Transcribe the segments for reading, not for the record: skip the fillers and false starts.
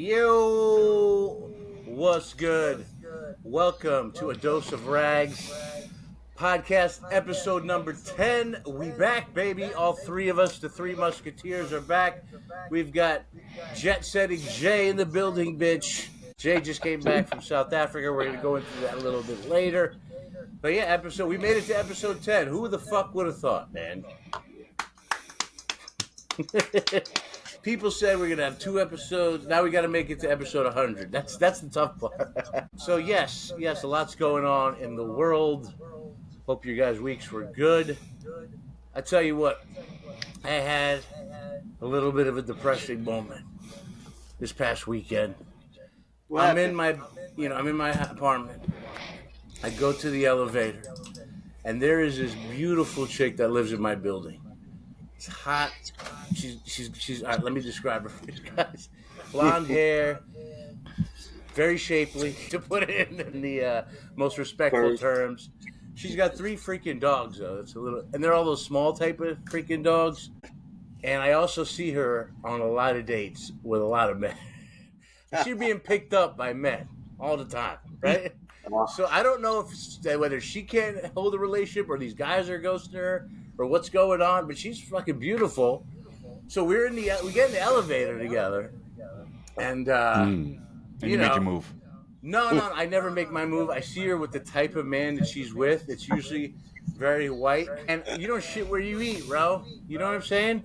Yo, what's good? Welcome to A Dose of Rags podcast episode number 10. We back, baby. All three of us, the three musketeers, are back. We've got jet setting Jay in the building, bitch. Jay just came back from South Africa. We're going to go into that a little bit later. But yeah, we made it to episode 10. Who the fuck would have thought, man? People said we're gonna have 2 episodes. Now we got to make it to episode 100. That's the tough part. So yes, a lot's going on in the world. Hope your guys' weeks were good. I tell you what, I had a little bit of a depressing moment this past weekend. I'm in my apartment. I go to the elevator, and there is this beautiful chick that lives in my building. It's hot. She's all right, let me describe her for you guys. Blonde hair, very shapely, to put it in the most respectful terms. She's got 3 freaking dogs, though. And they're all those small type of freaking dogs. And I also see her on a lot of dates with a lot of men. She's being picked up by men all the time, right? So I don't know whether she can't hold a relationship or these guys are ghosting her or what's going on, but she's fucking beautiful. So we get in the elevator together, and and you made your move. No, I never make my move. I see her with the type of man that she's with. It's usually very white, and you don't shit where you eat, bro. You know what I'm saying?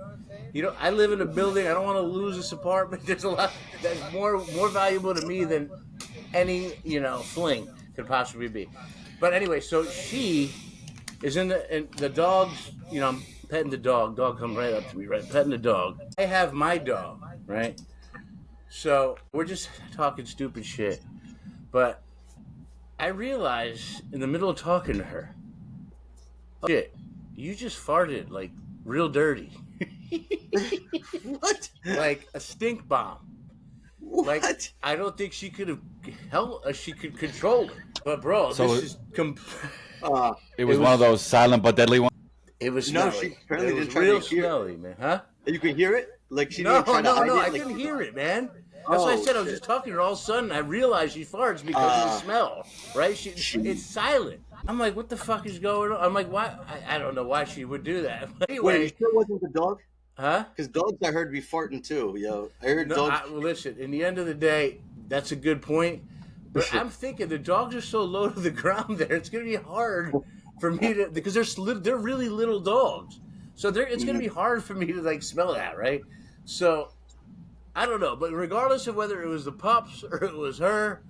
I live in a building. I don't want to lose this apartment. There's a lot that's more valuable to me than any fling could possibly be. But anyway, so she is in the dogs. I'm petting the dog. Dog comes right up to me, right? Petting the dog. I have my dog, right? So we're just talking stupid shit. But I realize in the middle of talking to her, shit, you just farted like real dirty. What? Like a stink bomb. What? Like I don't think she could have she could control it. But bro, So this is it was one of those silent but deadly ones. It was No, smelly. she apparently it was didn't try real to hear smelly, man. Huh? You can hear it? Like she No, didn't try to hide it? I Like, couldn't hear it, man. That's why I said I was just talking to her. All of a sudden, I realized she farts because of the smell, right? It's silent. I'm like, what the fuck is going on? I'm like, why? I don't know why she would do that. But anyway, Wait, it sure wasn't the dog? huh? Because dogs I heard be farting too, yo. I heard dogs. Well, listen, in the end of the day, that's a good point. But I'm thinking the dogs are so low to the ground there, it's going to be hard for me to, because they're really little dogs. So it's going to be hard for me to like smell that, right? So I don't know, but regardless of whether it was the pups or it was her,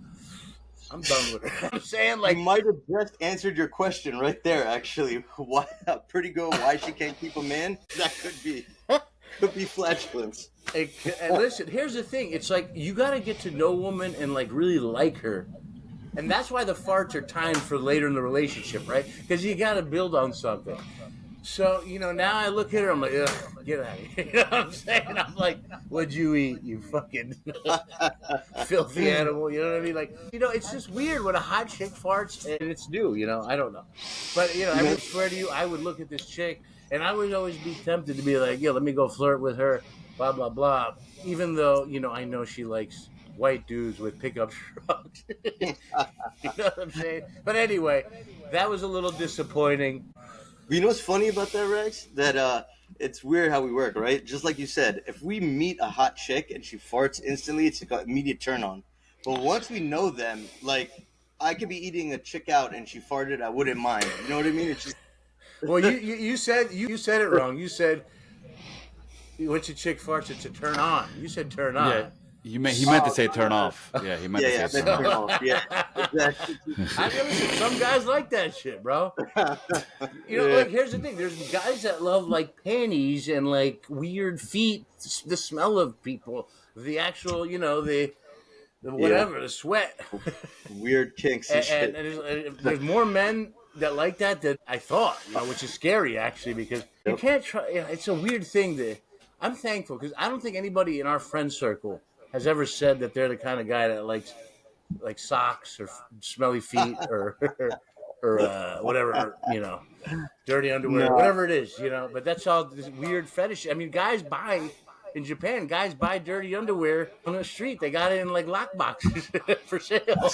I'm done with her. I'm saying like You might have just answered your question right there, actually. Why a pretty girl, why she can't keep a man? That could be flatulence. And listen, here's the thing. It's like you got to get to know a woman and like really like her. And that's why the farts are timed for later in the relationship, right? Because you got to build on something. So, now I look at her, I'm like, ugh, get out of here. You know what I'm saying? I'm like, what'd you eat, you fucking filthy animal? You know what I mean? Like, it's just weird when a hot chick farts and it's new, I don't know. But, I would swear to you, I would look at this chick and I would always be tempted to be like, yeah, let me go flirt with her, blah, blah, blah. Even though, I know she likes white dudes with pickup trucks. You know what I'm saying? But anyway, that was a little disappointing. You know what's funny about that, Rex? That it's weird how we work, right? Just like you said, if we meet a hot chick and she farts instantly, it's like an immediate turn on. But once we know them, like I could be eating a chick out and she farted, I wouldn't mind. You know what I mean? It's just well, you said it wrong. You said once a chick farts, it's a turn on. You said turn on. Yeah, he meant to say turn off. Yeah, he meant to say turn off. Yeah, exactly. Listen, some guys like that shit, bro. Like here's the thing. There's guys that love like panties and like weird feet, the smell of people, the actual, the whatever, the sweat. Weird kinks and shit. And there's more men that like that than I thought, which is scary actually because you can't try. It's a weird thing I'm thankful because I don't think anybody in our friend circle has ever said that they're the kind of guy that likes like socks or smelly feet or whatever, dirty underwear, whatever it is, But that's all this weird fetish. I mean, guys buy in Japan, guys buy dirty underwear on the street. They got it in like lock boxes for sale.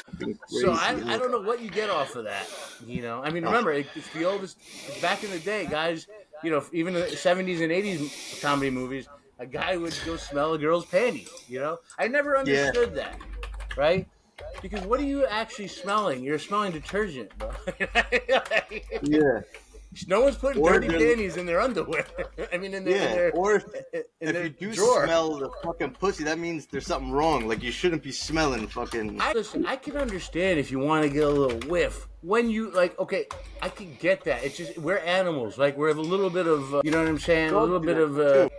So I don't know what you get off of that. You know, I mean, remember it's the oldest. It's back in the day, guys. You know, even in the 70s and 80s comedy movies, a guy would go smell a girl's panties. You know, I never understood that, right? Because what are you actually smelling? You're smelling detergent, bro. Yeah. No one's putting dirty panties in their underwear. I mean, in their or in if their you do drawer. smell the fucking pussy, that means there's something wrong. Like you shouldn't be smelling fucking. Listen, I can understand if you want to get a little whiff. When you like, okay, I can get that. It's just we're animals. Like we have a little bit of, you know what I'm saying? A little bit of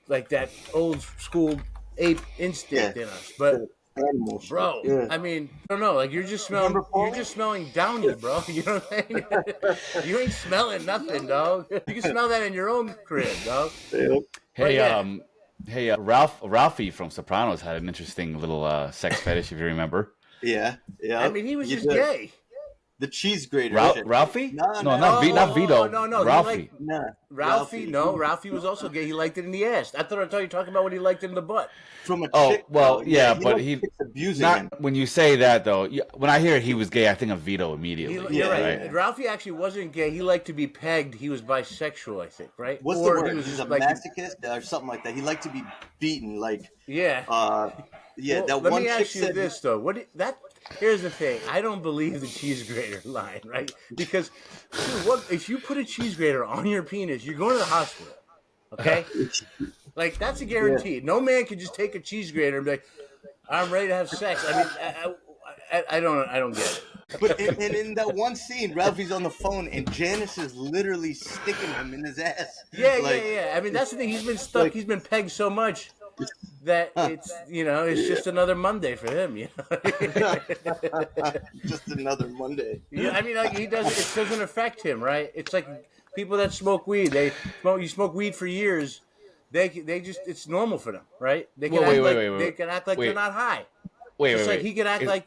like that old school ape instinct in us. But animals, bro, I mean, I don't know. Like you're just smelling downy, bro. You know what I'm saying? You ain't smelling nothing, dog. You can smell that in your own crib, dog. Hey, Ralphie from Sopranos had an interesting little sex fetish, if you remember. Yeah. I mean, he was just gay. The cheese grater. Ralphie? No, not Vito. No. Ralphie. Ralphie was also gay. He liked it in the ass. I thought you were talking about what he liked in the butt. From a Oh, chick, well, though. yeah, he but he abusing not him. when you say that though. When I hear he was gay, I think of Vito immediately. You're right. Ralphie actually wasn't gay. He liked to be pegged. He was bisexual, I think, right? What's the word? He's a masochist or something like that. He liked to be beaten, like yeah. Well, that one let me chick ask you said this though. Here's the thing. I don't believe the cheese grater line, right? Because dude, if you put a cheese grater on your penis, you're going to the hospital. Okay? Like that's a guarantee. Yeah. No man can just take a cheese grater and be like, "I'm ready to have sex." I mean, I don't get it. But in that one scene, Ralphie's on the phone and Janice is literally sticking him in his ass. Yeah. I mean, that's the thing. He's been stuck. He's been pegged so much that it's it's just another Monday for him. You know? Just another Monday. Yeah, I mean, like it doesn't affect him, right? It's like people that smoke weed. You smoke weed for years. They just it's normal for them, right? They can they can act like they're not high. Like he can act like.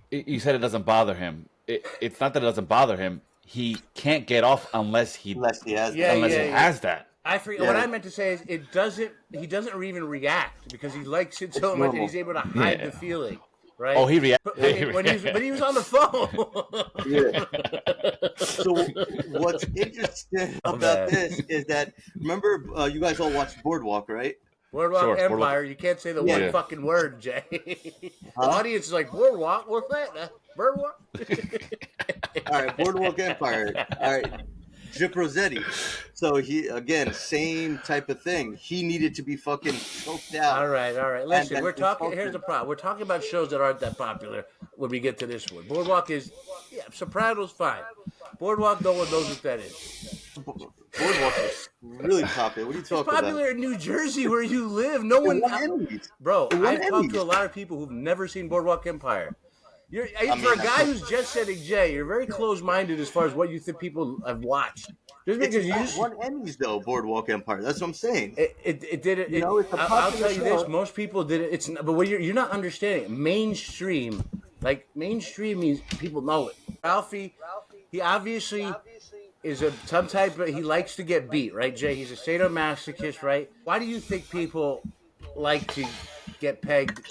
You said it doesn't bother him. It's not that it doesn't bother him. He can't get off unless he has that. I forget what I meant to say is it doesn't. He doesn't even react because he likes it so much and he's able to hide the feeling. Right? Oh, he reacted. But he was on the phone. So what's interesting about this is that remember you guys all watched Boardwalk, right? Boardwalk Empire. You can't say the one fucking word, Jay. The audience is like Boardwalk. What's that? Boardwalk. All right, Boardwalk Empire. All right. Gyp Rossetti. So he again, same type of thing. He needed to be fucking choked out. All right. Listen, we're talking. Here's the problem. We're talking about shows that aren't that popular when we get to this one. Boardwalk is, Sopranos fine. Boardwalk, no one knows what that is. Boardwalk is really popular. What are you talking about? It's popular in New Jersey where you live. No one. Bro, I've talked to a lot of people who've never seen Boardwalk Empire. For a guy who's just setting Jay, you're very close-minded as far as what you think people have watched. Just because you won Emmys though, Boardwalk Empire. That's what I'm saying. It did it. I'll tell you this: most people did it. But what you're not understanding. Mainstream means people know it. Ralphie, he obviously is some type of. He likes to get beat, right, Jay? He's a sadomasochist, right? Why do you think people like to get pegged?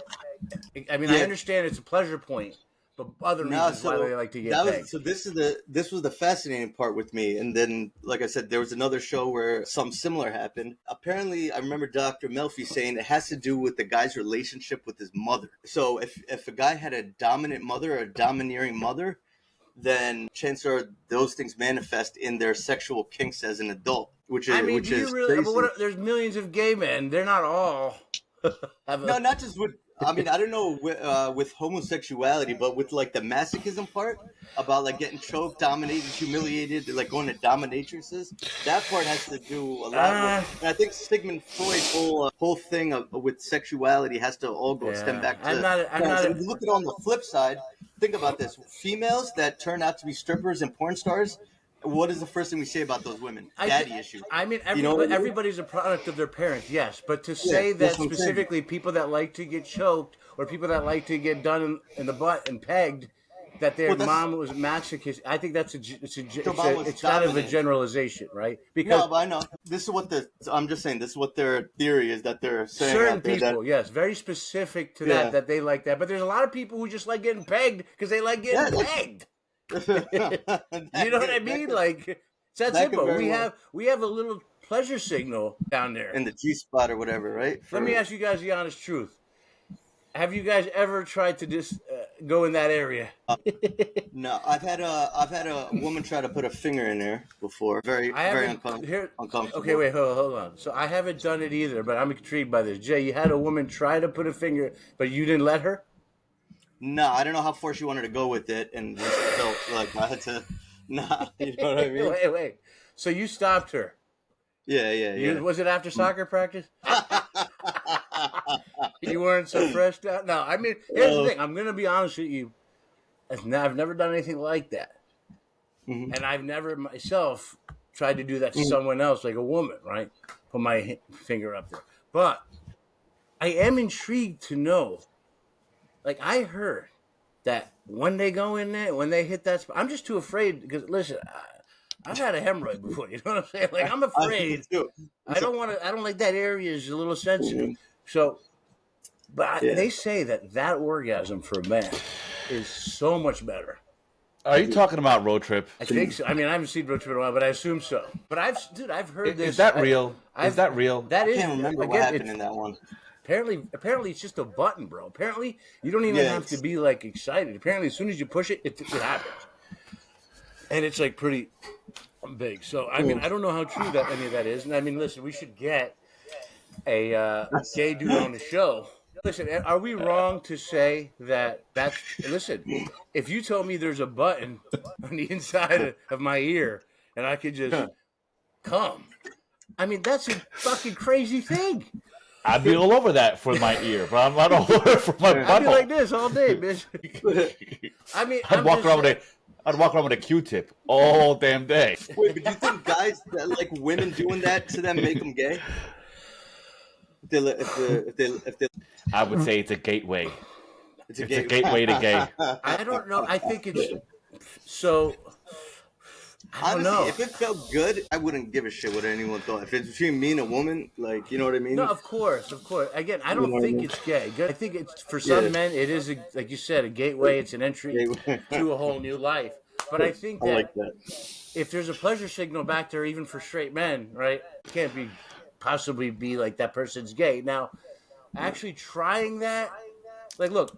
I mean, I understand it's a pleasure point. But other reasons why they like to get pegged. So this was the fascinating part with me. And then, like I said, there was another show where something similar happened. Apparently, I remember Dr. Melfi saying it has to do with the guy's relationship with his mother. So if a guy had a dominant mother or a domineering mother, then chances are those things manifest in their sexual kinks as an adult. Which is crazy. But there's millions of gay men. They're not all. No, not just with. I mean, I don't know with homosexuality, but with like the masochism part about like getting choked, dominated, humiliated, like going to dominatrixes, that part has to do a lot with. And I think Sigmund Freud's whole thing with sexuality has to all stem back to. If you look at it on the flip side, think about this: females that turn out to be strippers and porn stars. What is the first thing we say about those women? Daddy issues. I mean, everybody's a product of their parents, yes. But to say that specifically people that like to get choked or people that like to get done in the butt and pegged that their mom was masochist. I think that's it's kind of a generalization, right? Because but I know this is what I'm just saying. This is what their theory is that they're saying. Certain people, yes, very specific to that they like that. But there's a lot of people who just like getting pegged because they like getting pegged. You know what I mean? Like it's that simple. We have a little pleasure signal down there in the G spot or whatever, right? Let me ask you guys the honest truth. Have you guys ever tried to just go in that area? No, I've had a woman try to put a finger in there before. Very uncomfortable. Okay, wait, hold on. So I haven't done it either, but I'm intrigued by this. Jay, you had a woman try to put a finger, but you didn't let her? No, I don't know how far she wanted to go with it, and just felt like I had to. Nah, you know what I mean? Wait. So you stopped her? Yeah. Was it after soccer practice? You weren't so fresh out? No, I mean, here's the thing. I'm going to be honest with you. I've never done anything like that. Mm-hmm. And I've never myself tried to do that to someone else, like a woman, right? Put my finger up there. But I am intrigued to know. Like, I heard that when they go in there, when they hit that spot, I'm just too afraid because, listen, I've had a hemorrhoid before. You know what I'm saying? Like, I'm afraid. I don't like that area is a little sensitive. So, but they say that orgasm for a man is so much better. Are you talking about Road Trip? I think so. I mean, I haven't seen Road Trip in a while, but I assume so. But I've heard this. Is that real? Is that real? That is. I can't remember what happened in that one. Apparently, it's just a button, bro. Apparently, you don't even have to be like excited. Apparently, as soon as you push it, it happens, and it's like pretty big. So, I mean, I don't know how true that any of that is. And I mean, listen, we should get a gay dude on the show. Listen, are we wrong to say that's... Listen, if you told me there's a button on the inside of my ear and I could just come, I mean, that's a fucking crazy thing. I'd be all over that for my ear, but I'm not all over it for my butthole. I'd be like this all day, bitch. I mean, I'd walk around with a Q-tip all damn day. Wait, but do you think guys that like women doing that to them make them gay? If they... I would say it's a gateway. It's a gateway to gay. I don't know. I think it's so. I don't know. If it felt good, I wouldn't give a shit what anyone thought. If it's between me and a woman, like, you know what I mean? No, of course. Again, I don't think it's gay. I think it's for some men. It is, like you said, a gateway. It's an entry to a whole new life. But I think that if there's a pleasure signal back there, even for straight men, right? It can't possibly be like that person's gay. Now, actually trying that, like, look,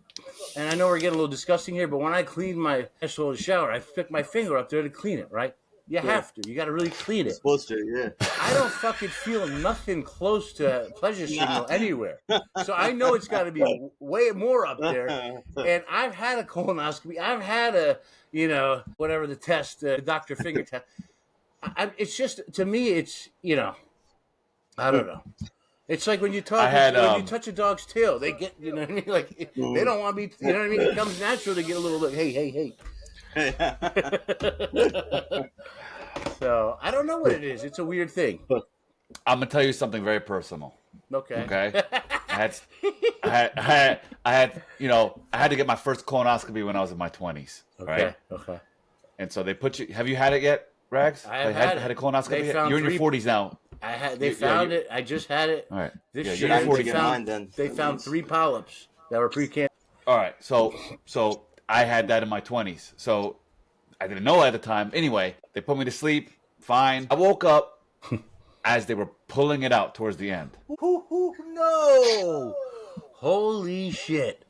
and I know we're getting a little disgusting here, but when I clean my asshole in the shower, I stick my finger up there to clean it, right? You have to. You got to really clean it. You're supposed to, yeah. I don't fucking feel nothing close to pleasure signal anywhere. So I know it's got to be way more up there. And I've had a colonoscopy. I've had a, whatever the test, the Dr. Finger test. It's just, to me, it's, I don't know. It's like when you when you touch a dog's tail, they get, you know what I mean? Like, they don't want to be, you know what I mean? It comes natural to get a little look. Hey. So, I don't know what it is. It's a weird thing. I'm going to tell you something very personal. Okay. I had to get my first colonoscopy when I was in my 20s. Right? Okay. And so they put you, have you had it yet, Rags? I have had a colonoscopy yet? You're in your 40s now. They found it. I just had it. All right. This year, they found 3 polyps that were pre-cancer. All right. So I had that in my 20s. So I didn't know at the time. Anyway, they put me to sleep. Fine. I woke up as they were pulling it out towards the end. No! Holy shit.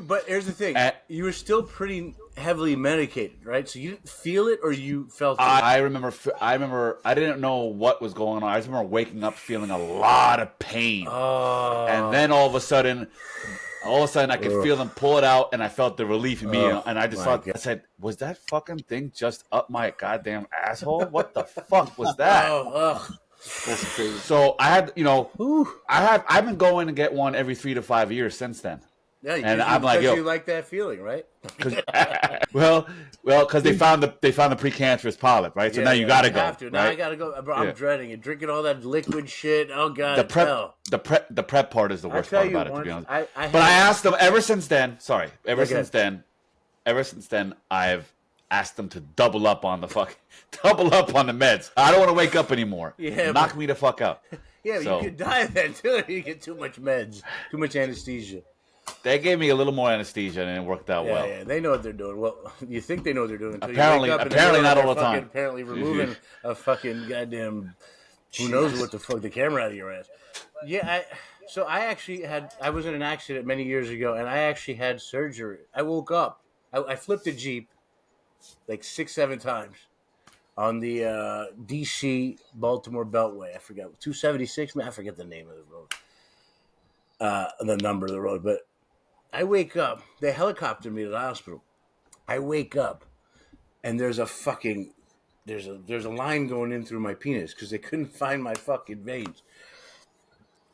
But here's the thing. You were still pretty heavily medicated, right? So you didn't feel it, or you felt it? I remember I didn't know what was going on. I just remember waking up feeling a lot of pain. Oh. And then all of a sudden I could feel them pull it out, and I felt the relief in me. And I just thought, I said, was that fucking thing just up my goddamn asshole? What the fuck was that? That's crazy. So I had, I've been going to get one every 3 to 5 years since then. Yeah, and I'm like, you like that feeling, right? Because they found the precancerous polyp, right? So now you gotta go. Have to. Now I gotta go, bro. I'm dreading it. Drinking all that liquid shit. Oh god. The prep part is the worst part about it, to be honest. But I asked them ever since then. ever since then, I've asked them to double up on the meds. I don't want to wake up anymore. Yeah, knock me the fuck out. Yeah, So, you could die then too. You get too much meds, too much anesthesia. they gave me a little more anesthesia, and it worked out well. Yeah, they know what they're doing. Well, you think they know what they're doing until Apparently, you wake up apparently not all the fucking, time. Apparently removing a fucking goddamn who knows what the fuck the camera out of your ass. Yeah, I was in an accident many years ago, and I actually had surgery. I woke up. I flipped a Jeep like 6-7 times on the D.C. Baltimore Beltway. I forgot 276. I forget the name of the road, the number of the road. But I wake up. They helicoptered me to the hospital. I wake up, and there's a line going in through my penis because they couldn't find my fucking veins.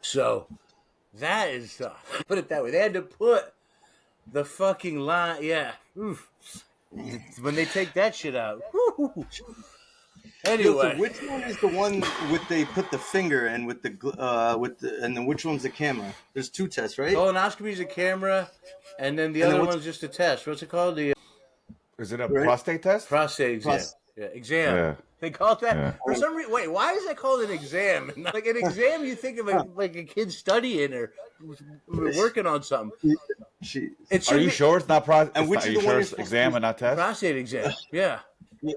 So that is tough. Put it that way. They had to put the fucking line. Yeah. Oof. When they take that shit out. Woo. Anyway, so which one is the one with they put the finger and and then which one's the camera? There's 2 tests, right? colonoscopy is a camera, and then the other one's just a test. What's it called? The Is it a prostate test? prostate exam. Exam. Yeah. They call it that Yeah. for some reason. Wait, why is that called an exam? Like an exam, you think of like a kid studying or working on something. Are you sure it's not prostate? And which Are is you the one sure you're it's supposed exam to- and not test? Prostate exam. Yeah.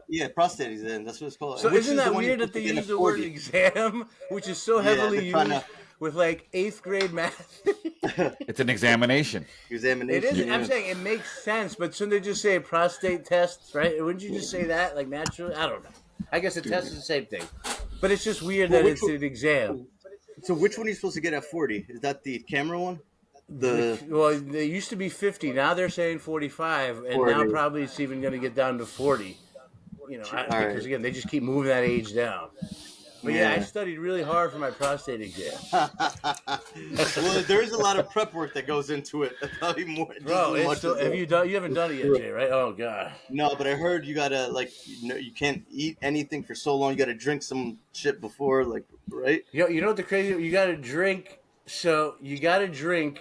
Yeah, prostate exam. That's what it's called. So Which isn't is the that one weird you're that they supposed to use get the word 40? exam, which is so Yeah, heavily they're trying used with like 8th grade math? It's an examination. Examination. It is. Yeah. I'm saying it makes sense, but shouldn't they just say prostate tests, right? Wouldn't you just say that like naturally? I don't know. I guess a test is the same thing, but it's just weird that it's an exam. So which one are you supposed to get at 40? Is that the camera one? Well, they used to be 50. Now they're saying 45, and 40. now probably it's even going to get down to 40. You know, because again, they just keep moving that age down. But yeah, I studied really hard for my prostate exam. Well, there is a lot of prep work that goes into it. Probably more. Bro, you haven't done it yet, Jay, right? Oh god. No, but I heard you gotta you can't eat anything for so long. You gotta drink some shit before, right? You know what the crazy? You got to drink. So you got to drink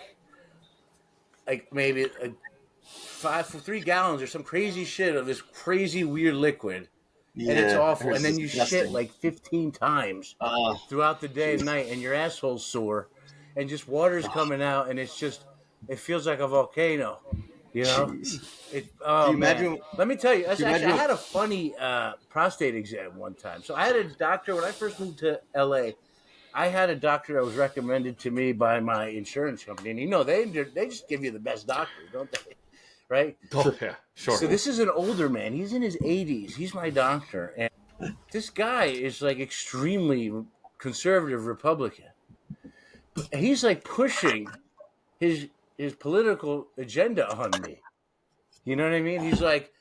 like maybe 3 gallons or some crazy shit of this crazy weird liquid. Yeah, and it's awful. And then you disgusting. shit like 15 times throughout the day and night, and your asshole's sore, and just water's coming out, and it feels like a volcano. You know? Can you imagine? Let me tell you, I imagine- had a funny prostate exam one time. So I had a doctor when I first moved to LA. I had a doctor that was recommended to me by my insurance company, and they just give you the best doctor, don't they? Right? Oh, yeah, sure. So this is an older man. He's in his 80s. He's my doctor. And this guy is like extremely conservative Republican. And he's like pushing his political agenda on me. You know what I mean? He's like,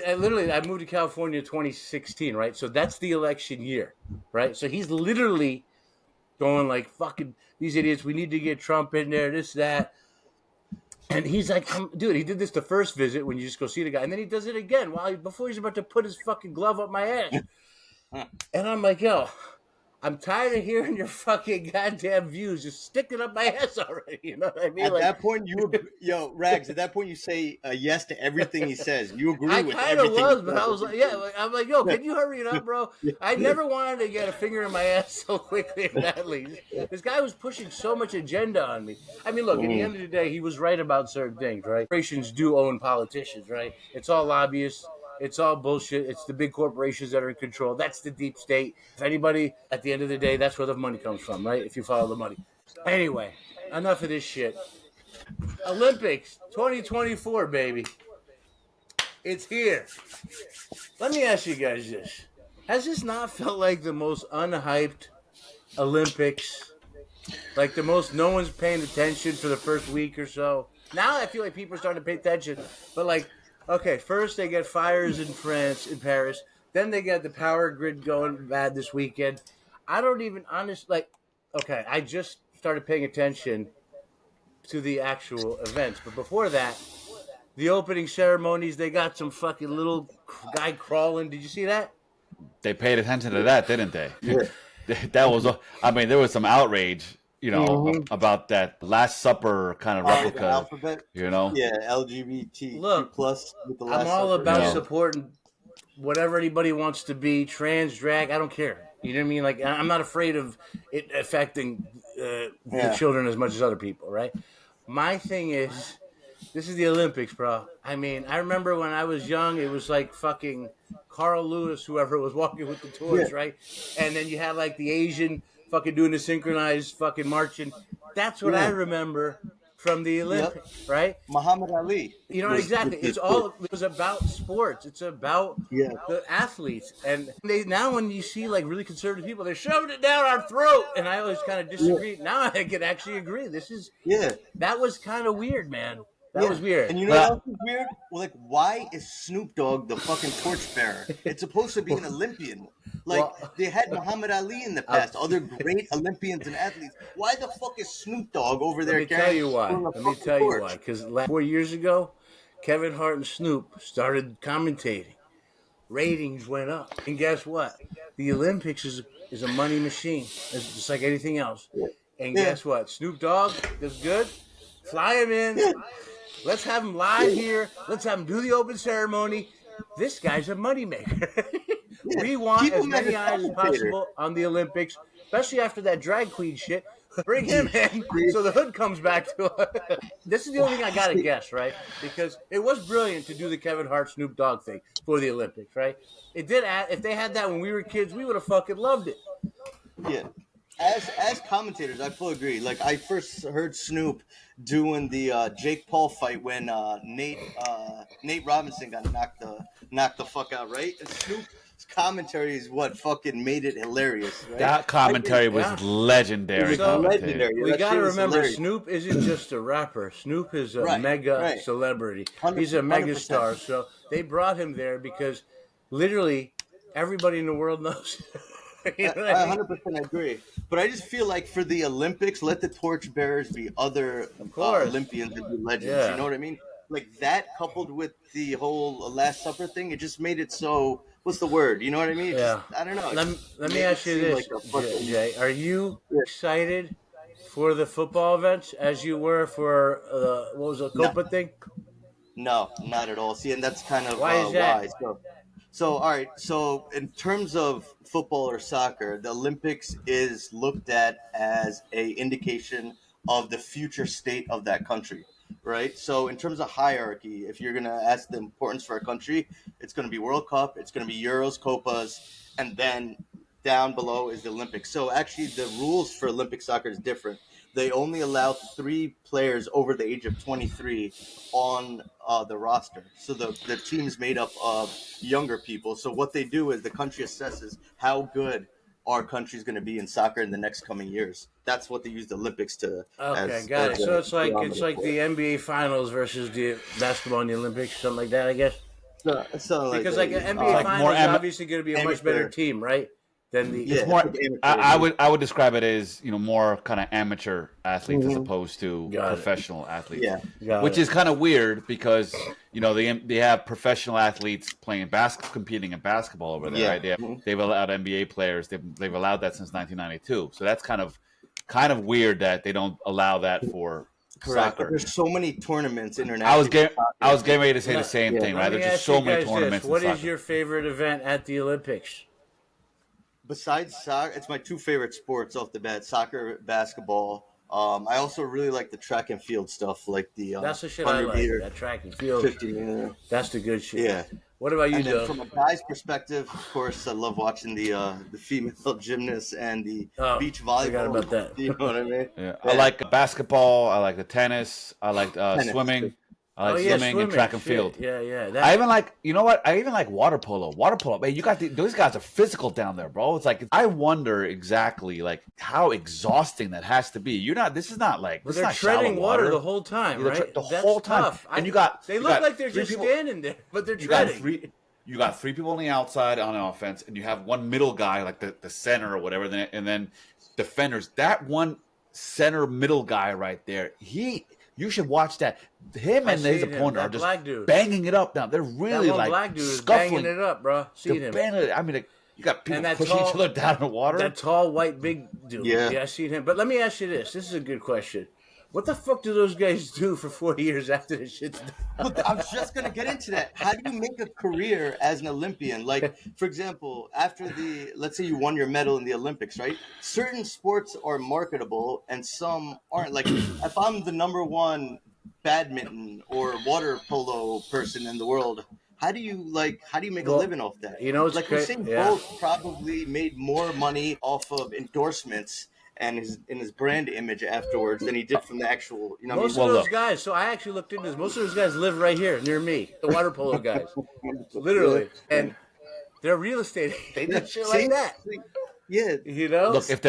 I moved to California in 2016, right? So that's the election year, right? So he's literally going like, fucking these idiots, we need to get Trump in there, this, that. And he's like, dude, he did this the first visit when you just go see the guy. And then he does it again before he's about to put his fucking glove up my ass. And I'm like, yo, I'm tired of hearing your fucking goddamn views. Just stick it up my ass already. You know what I mean? At that point, Rags. At that point, you say yes to everything he says. You agree I with kind of everything. was, but I was like, I'm like, yo, can you hurry it up, bro? I never wanted to get a finger in my ass so quickly and badly. This guy was pushing so much agenda on me. I mean, look, at the end of the day, he was right about certain things, right? Corporations do own politicians, right? It's all lobbyists. It's all bullshit. It's the big corporations that are in control. That's the deep state. If anybody, at the end of the day, that's where the money comes from, right? If you follow the money. Anyway, enough of this shit. Olympics 2024, baby. It's here. Let me ask you guys this. Has this not felt like the most unhyped Olympics? Like the most no one's paying attention for the first week or so? Now I feel like people are starting to pay attention. But like, okay, first they get fires in France, in Paris. Then they get the power grid going bad this weekend. I don't even okay, I just started paying attention to the actual events. But before that, the opening ceremonies, they got some fucking little guy crawling. Did you see that? They paid attention to that, didn't they? That was, I mean, there was some outrage. about that Last Supper kind of The replica, alphabet. you know. Yeah, LGBTQ Look, plus with the I'm Last all Supper. about Yeah. supporting whatever anybody wants to be, trans, drag, I don't care. You know what I mean? Like, I'm not afraid of it affecting the Yeah. children as much as other people, right? My thing is, this is the Olympics, bro. I mean, I remember when I was young, it was like fucking Carl Lewis, whoever was walking with the Yeah. torch, right? And then you had like the Asian fucking doing the synchronized fucking marching. That's what I Yeah. remember from the Yep. Olympics, right? Muhammad Ali You know, was exactly. with the It's all, it was about sports. It's about yeah. the athletes. And they now, when you see like really conservative people, they're shoving it down our throat. And I always kind of Yeah. disagree. Now I can actually agree. Yeah. That was kind of weird, man. That Yeah. was weird. And you know what But else is weird? Well, like, why is Snoop Dogg the fucking torchbearer? It's supposed to be an Olympian. Like, Well, they had Muhammad Ali in the past, other great Olympians and athletes. Why the fuck is Snoop Dogg over let there me tell carrying you why. a Let me fucking tell you torch? why. Because 4 years ago, Kevin Hart and Snoop started commentating. Ratings went up. And guess what? The Olympics is a money machine. It's just like anything else. And Yeah. guess what? Snoop Dogg does good. Fly him in. Yeah. Let's have him live here. Let's have him do the open ceremony. This guy's a moneymaker. Yeah. We want Keep as him as many a eyes as commentator. possible on the Olympics, especially after that drag queen shit. Bring him in so the hood comes back to us. This is the only thing I gotta guess, right? Because it was brilliant to do the Kevin Hart Snoop Dogg thing for the Olympics, right? It did. If they had that when we were kids, we would have fucking loved it. Yeah. As commentators, I fully agree. Like, I first heard Snoop doing the Jake Paul fight when Nate Robinson got knocked the fuck out, right? And Snoop's commentary is what fucking made it hilarious, right? that commentary was yeah. legendary. It was commentary. legendary. We That got shit to was remember, hilarious. Snoop isn't just a rapper. Snoop is a Right, mega right. celebrity. 100%, He's a mega 100%. star. So they brought him there because literally everybody in the world knows. You know what I mean? 100% agree. But I just feel like for the Olympics, let the torchbearers be other course. Olympians and be legends. Yeah. You know what I mean? Like, that coupled with the whole Last Supper thing, it just made it so. What's the word? You know what I mean? It Yeah. Just, I don't know. Let me ask you this, Jay. Are you excited for the football events as you were for what was the Copa thing? No, not at all. See, and that's kind of Why is that? why. So, all right. So, in terms of football or soccer, the Olympics is looked at as a indication of the future state of that country, right? So, in terms of hierarchy, if you're gonna ask the importance for a country, it's gonna be World Cup, it's gonna be Euros, Copas, and then down below is the Olympics. So, actually, the rules for Olympic soccer is different. They only allow 3 players over the age of 23 on the roster. So the team's made up of younger people. So what they do is the country assesses how good our country's going to be in soccer in the next coming years. That's what they use the Olympics to. Okay, got it. So it's like the NBA Finals versus the basketball in the Olympics, something like that, I guess. Because like an NBA like Finals more is obviously going to be a much better amateur. team, right? Than the Yeah. It's more. It's amateur. I would describe it as more kind of amateur athletes as opposed to Got it. professional athletes. Yeah. Got Which it. is kind of weird because they have professional athletes playing competing in basketball over there. Yeah. Right? They've allowed NBA players. They've allowed that since 1992. So that's kind of weird that they don't allow that for Correct. But soccer. there's so many tournaments internationally. I was getting ready to say the same thing. Right? Let me There's just ask so you many guys tournaments. this. What in is soccer. your favorite event at the Olympics? Besides soccer, it's my 2 favorite sports off the bat: soccer, basketball. I also really like the track and field stuff, like the That's the shit I 100 like. meter, That track and field. 50 meter. That's the good shit. Yeah. What about you, And then Doug? from a guy's perspective, of course, I love watching the female gymnasts and the beach volleyball. Forgot about that. You know what I mean? Yeah. I like basketball. I like the tennis. I like swimming. I like swimming and track and shit. field. Yeah. I even like, you know what? I even like water polo. Water polo, man, those guys are physical down there, bro. It's like, I wonder exactly like how exhausting that has to be. This is not like, But this is they're not shallow treading water the whole time, Yeah, right? the That's whole time. tough. And they look like they're just people, standing there, but they're you got treading. you got 3 people on the outside on offense, and you have one middle guy, like the center or whatever, and then defenders. That one center middle guy right there, you should watch that. Him and his opponent are just banging it up now. They're really that one like black dude is scuffling banging it up, bro. See him. I mean, You got people And that pushing tall- each other down in the water. That tall white big dude. Yeah. I seen him. But let me ask you this. This is a good question. What the fuck do those guys do for 4 years after this shit's done? But I'm just gonna get into that. How do you make a career as an Olympian? Like, for example, after let's say you won your medal in the Olympics, right? Certain sports are marketable and some aren't. Like, if I'm the number one badminton or water polo person in the world, how do you make a Well, living off that? you know, it's like great. Usain Yeah. Bolt probably made more money off of endorsements and his brand image afterwards than he did from the actual, you know. Most Well, of those look. guys, so I actually looked into this. Most of those guys live right here near me, the water polo guys. Literally. And they're real estate. They do shit like that. Yeah. You know? Look, if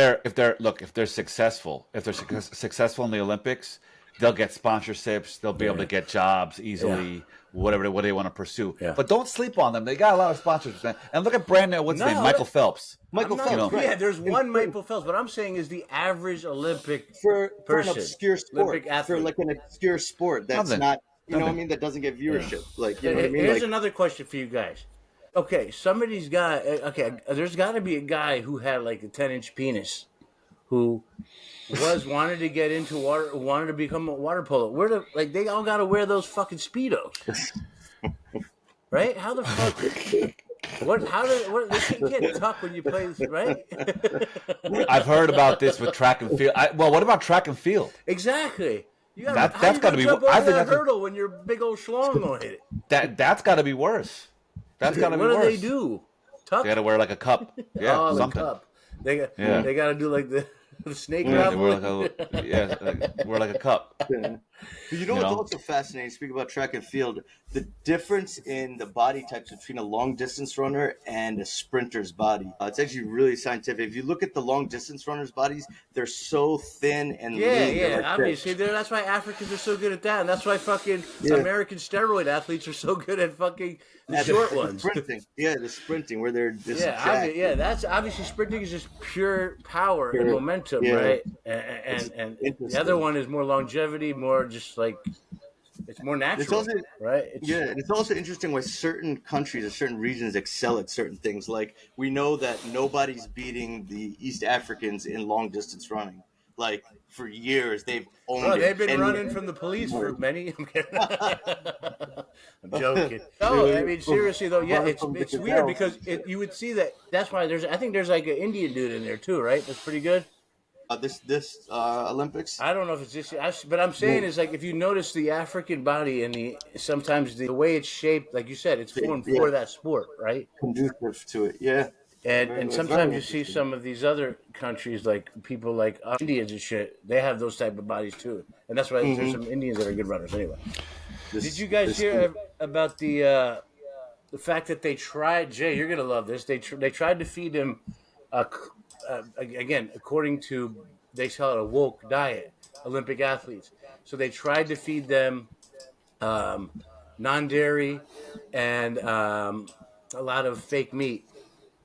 they're successful, successful in the Olympics, they'll get sponsorships. They'll be able to get jobs easily. What they want to pursue. Yeah. But don't sleep on them. They got a lot of sponsors, man. And look at Brandon. What's his name? Michael Phelps. Michael I'm not- Phelps, right. Yeah, there's one Michael Phelps. What I'm saying is the average Olympic for an person, obscure sport, Olympic athlete. for like an obscure sport that's Nothing. not, you know what I Nothing. mean, that doesn't get viewership. Like, you know what I mean? Here's Like, another question for you guys. Okay, some of these guys. Okay, there's got to be a guy who had like a 10-inch penis, who wanted to get into water, wanted to become a water polo. They all got to wear those fucking speedos, right? How the fuck? They should get tucked when you play this, right? I've heard about this with track and field. Well, what about track and field? Exactly. You gotta, That's how you gotta gonna be- jump I over think that that's a- hurdle when your big old schlong gonna hit it. That's got to be worse. That's got to be What do worse. they do? Tuck? They got to wear like a cup. Yeah, oh, something. the cup. They got. Yeah. They got to do like the snake Yeah, they gravel. wear like a cup. but you know what's also fascinating? Speaking about track and field, the difference in the body types between a long distance runner and a sprinter's body. It's actually really scientific. If you look at the long distance runners' bodies, they're so thin and lean. They're Yeah, like obviously. this. That's why Africans are so good at that, and that's why fucking American steroid athletes are so good at fucking the short ones. Sprinting. Yeah, the sprinting where they're just That's obviously sprinting is just pure power and momentum, right? And the other one is more longevity, more just like it's more natural, It's also, right? and it's also interesting why certain countries or certain regions excel at certain things. Like, we know that nobody's beating the East Africans in long distance running. Like, for years they've owned it. They've been And- running from the police for many. I'm kidding. I'm joking. No, I mean seriously though. Yeah, it's weird because you would see that. That's why I think there's like an Indian dude in there too, right? That's pretty good. This Olympics. I don't know if it's just, but I'm saying is like if you notice the African body and sometimes the way it's shaped, like you said, it's formed for that sport, right? Conducive to it, yeah. And sometimes you see some of these other countries, like people like Indians and shit, they have those type of bodies too, and that's why there's some Indians that are good runners anyway. Did you guys hear about the fact that they tried? Jay, you're gonna love this. They tried to feed him again, according to, they call it a woke diet, Olympic athletes. So they tried to feed them non-dairy and a lot of fake meat,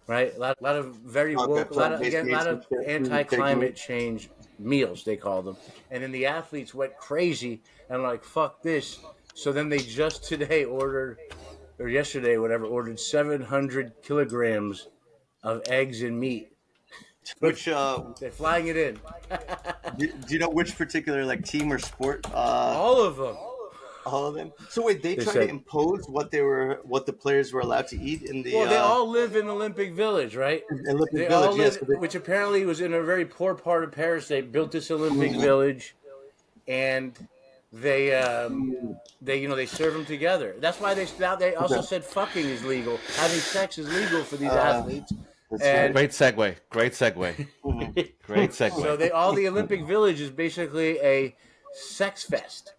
right? A lot of very woke, a lot of anti-climate change meals, they call them. And then the athletes went crazy and like, fuck this. So then they just today ordered 700 kilograms of eggs and meat. Which They're flying it in. do you know which particular like team or sport? All of them. All of them. So wait, they tried to impose what the players were allowed to eat in the. Well, they all live in Olympic Village, right? Olympic Village, yes. Which apparently was in a very poor part of Paris. They built this Olympic Village, and they serve them together. That's why they also said fucking is legal. Having sex is legal for these athletes. And Great segue. Great segue. so all the Olympic Village is basically a sex fest.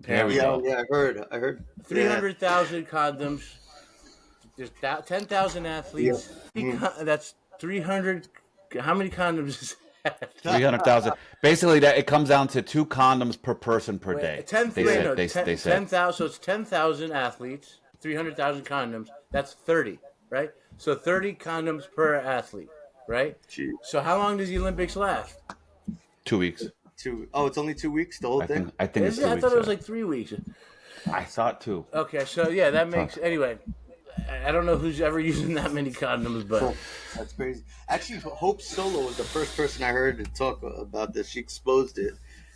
There we go. Yeah, I heard. 300,000 condoms. There's 10,000 athletes. That's 300. How many condoms is that? 300,000. Basically, that it comes down to 2 condoms per person per day. 10,000. They said. So it's 10,000 athletes, 300,000 condoms. That's 30, right? So 30 condoms per athlete, right? Jeez. So how long does the Olympics last? 2 weeks. It's only 2 weeks, the whole thing? I think it's 2 weeks. I thought it was like 3 weeks. I thought too. Okay, so yeah, that makes anyway. I don't know who's ever using that many condoms, but That's crazy. Actually, Hope Solo was the first person I heard to talk about this. She exposed it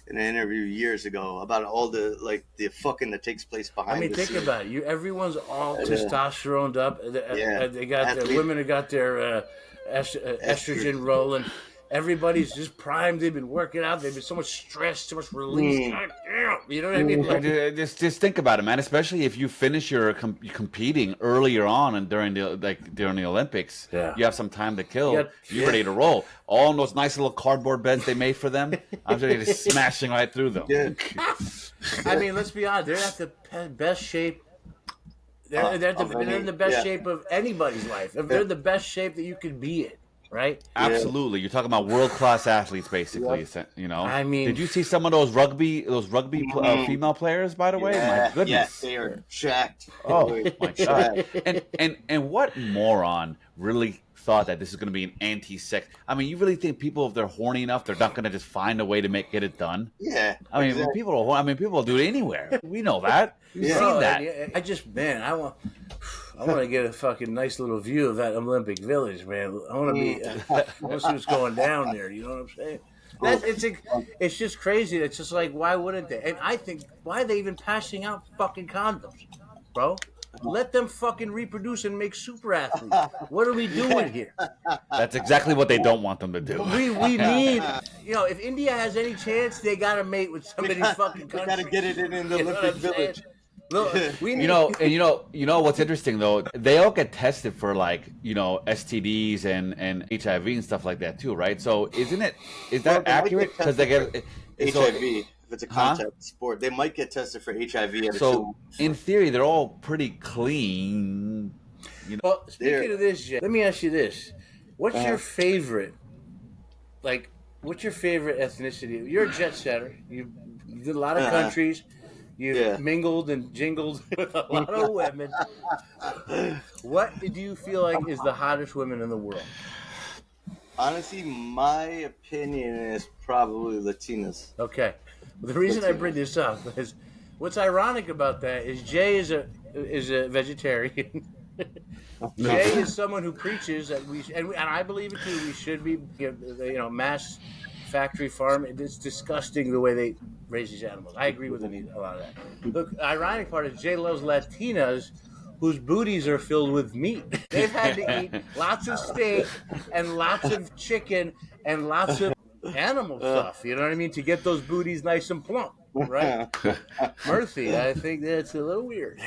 in an interview years ago about all the the fucking that takes place behind. I mean, the think scenes. about it. Everyone's all Yeah. testosteroned up. Yeah. They got the Athlete. women have got their estrogen rolling. Everybody's just primed. They've been working out. They've been so much stress, so much release. God damn, you know what I mean? Like, Just think about it, man. Especially if you finish your competing earlier on and during the Olympics, Yeah. you have some time to kill. Yeah. You're ready to roll. All in those nice little cardboard beds they made for them. I'm ready to smashing right through them. Yeah. I mean, let's be honest. They're at the best shape. They're in the best shape of anybody's life. They're in the best shape that you could be in, right? Absolutely, you're talking about world-class athletes, basically. You know, I mean, did you see some of those rugby female players? By the way, my goodness, Yes, they are jacked. oh my god! And what moron really thought that this is going to be an anti-sex? I mean, you really think people, if they're horny enough, they're not going to just find a way to get it done? Yeah. I mean, exactly. people will do it anywhere. We know that. We've Yeah. seen that. I want to get a fucking nice little view of that Olympic Village, man. I want to see what's going down there. You know what I'm saying? It's just crazy. It's just like, why wouldn't they? And I think, why are they even passing out fucking condoms, bro? Let them fucking reproduce and make super athletes. What are we doing here? That's exactly what they don't want them to do. We need, if India has any chance, they gotta mate with somebody's fucking country. They gotta get it in the You know what Olympic I'm saying? Village. Look, we need, you know what's interesting though? They all get tested for STDs and HIV and stuff like that too, right? So is that accurate? Because they get HIV. If it's a contact sport, they might get tested for HIV. So in theory, they're all pretty clean. Well, speaking of this, Jay, let me ask you this: what's your favorite? What's your favorite ethnicity? You're a jet setter. You did a lot of countries. You mingled and jingled with a lot of women. What do you feel like is the hottest women in the world? Honestly, my opinion is probably Latinas. Okay. The reason I bring this up is what's ironic about that is Jay is a vegetarian. Jay is someone who preaches that and I believe it too. We should be, mass factory farm. It's disgusting the way they raise these animals. I agree with a lot of that. Look, the ironic part is Jay loves Latinas whose booties are filled with meat. They've had to eat lots of steak and lots of chicken and lots of animal stuff, you know what I mean, to get those booties nice and plump, right? Murphy, I think that's a little weird.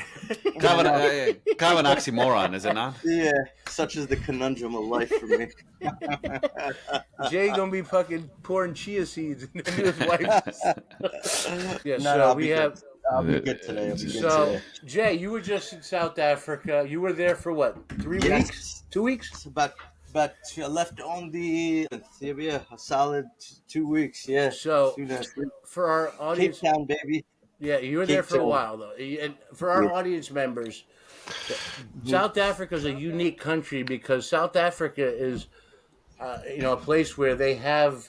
Kind of an oxymoron, is it not? Yeah, such is the conundrum of life for me. Jay gonna be fucking pouring chia seeds into his wife's. Yeah, I'll be good today. Jay, you were just in South Africa. You were there for what? 3 weeks? 2 weeks? It's about left on the a solid 2 weeks. Yeah. So for our audience, Cape Town, baby. Yeah, you were there for a while though, and for our audience members, South Africa is a unique country because South Africa is, a place where they have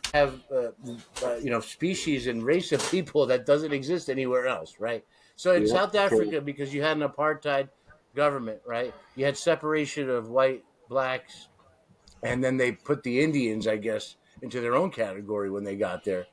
species and race of people that doesn't exist anywhere else, right? So in South Africa, because you had an apartheid government, right? You had separation of white, blacks, and then they put the Indians, I guess, into their own category when they got there.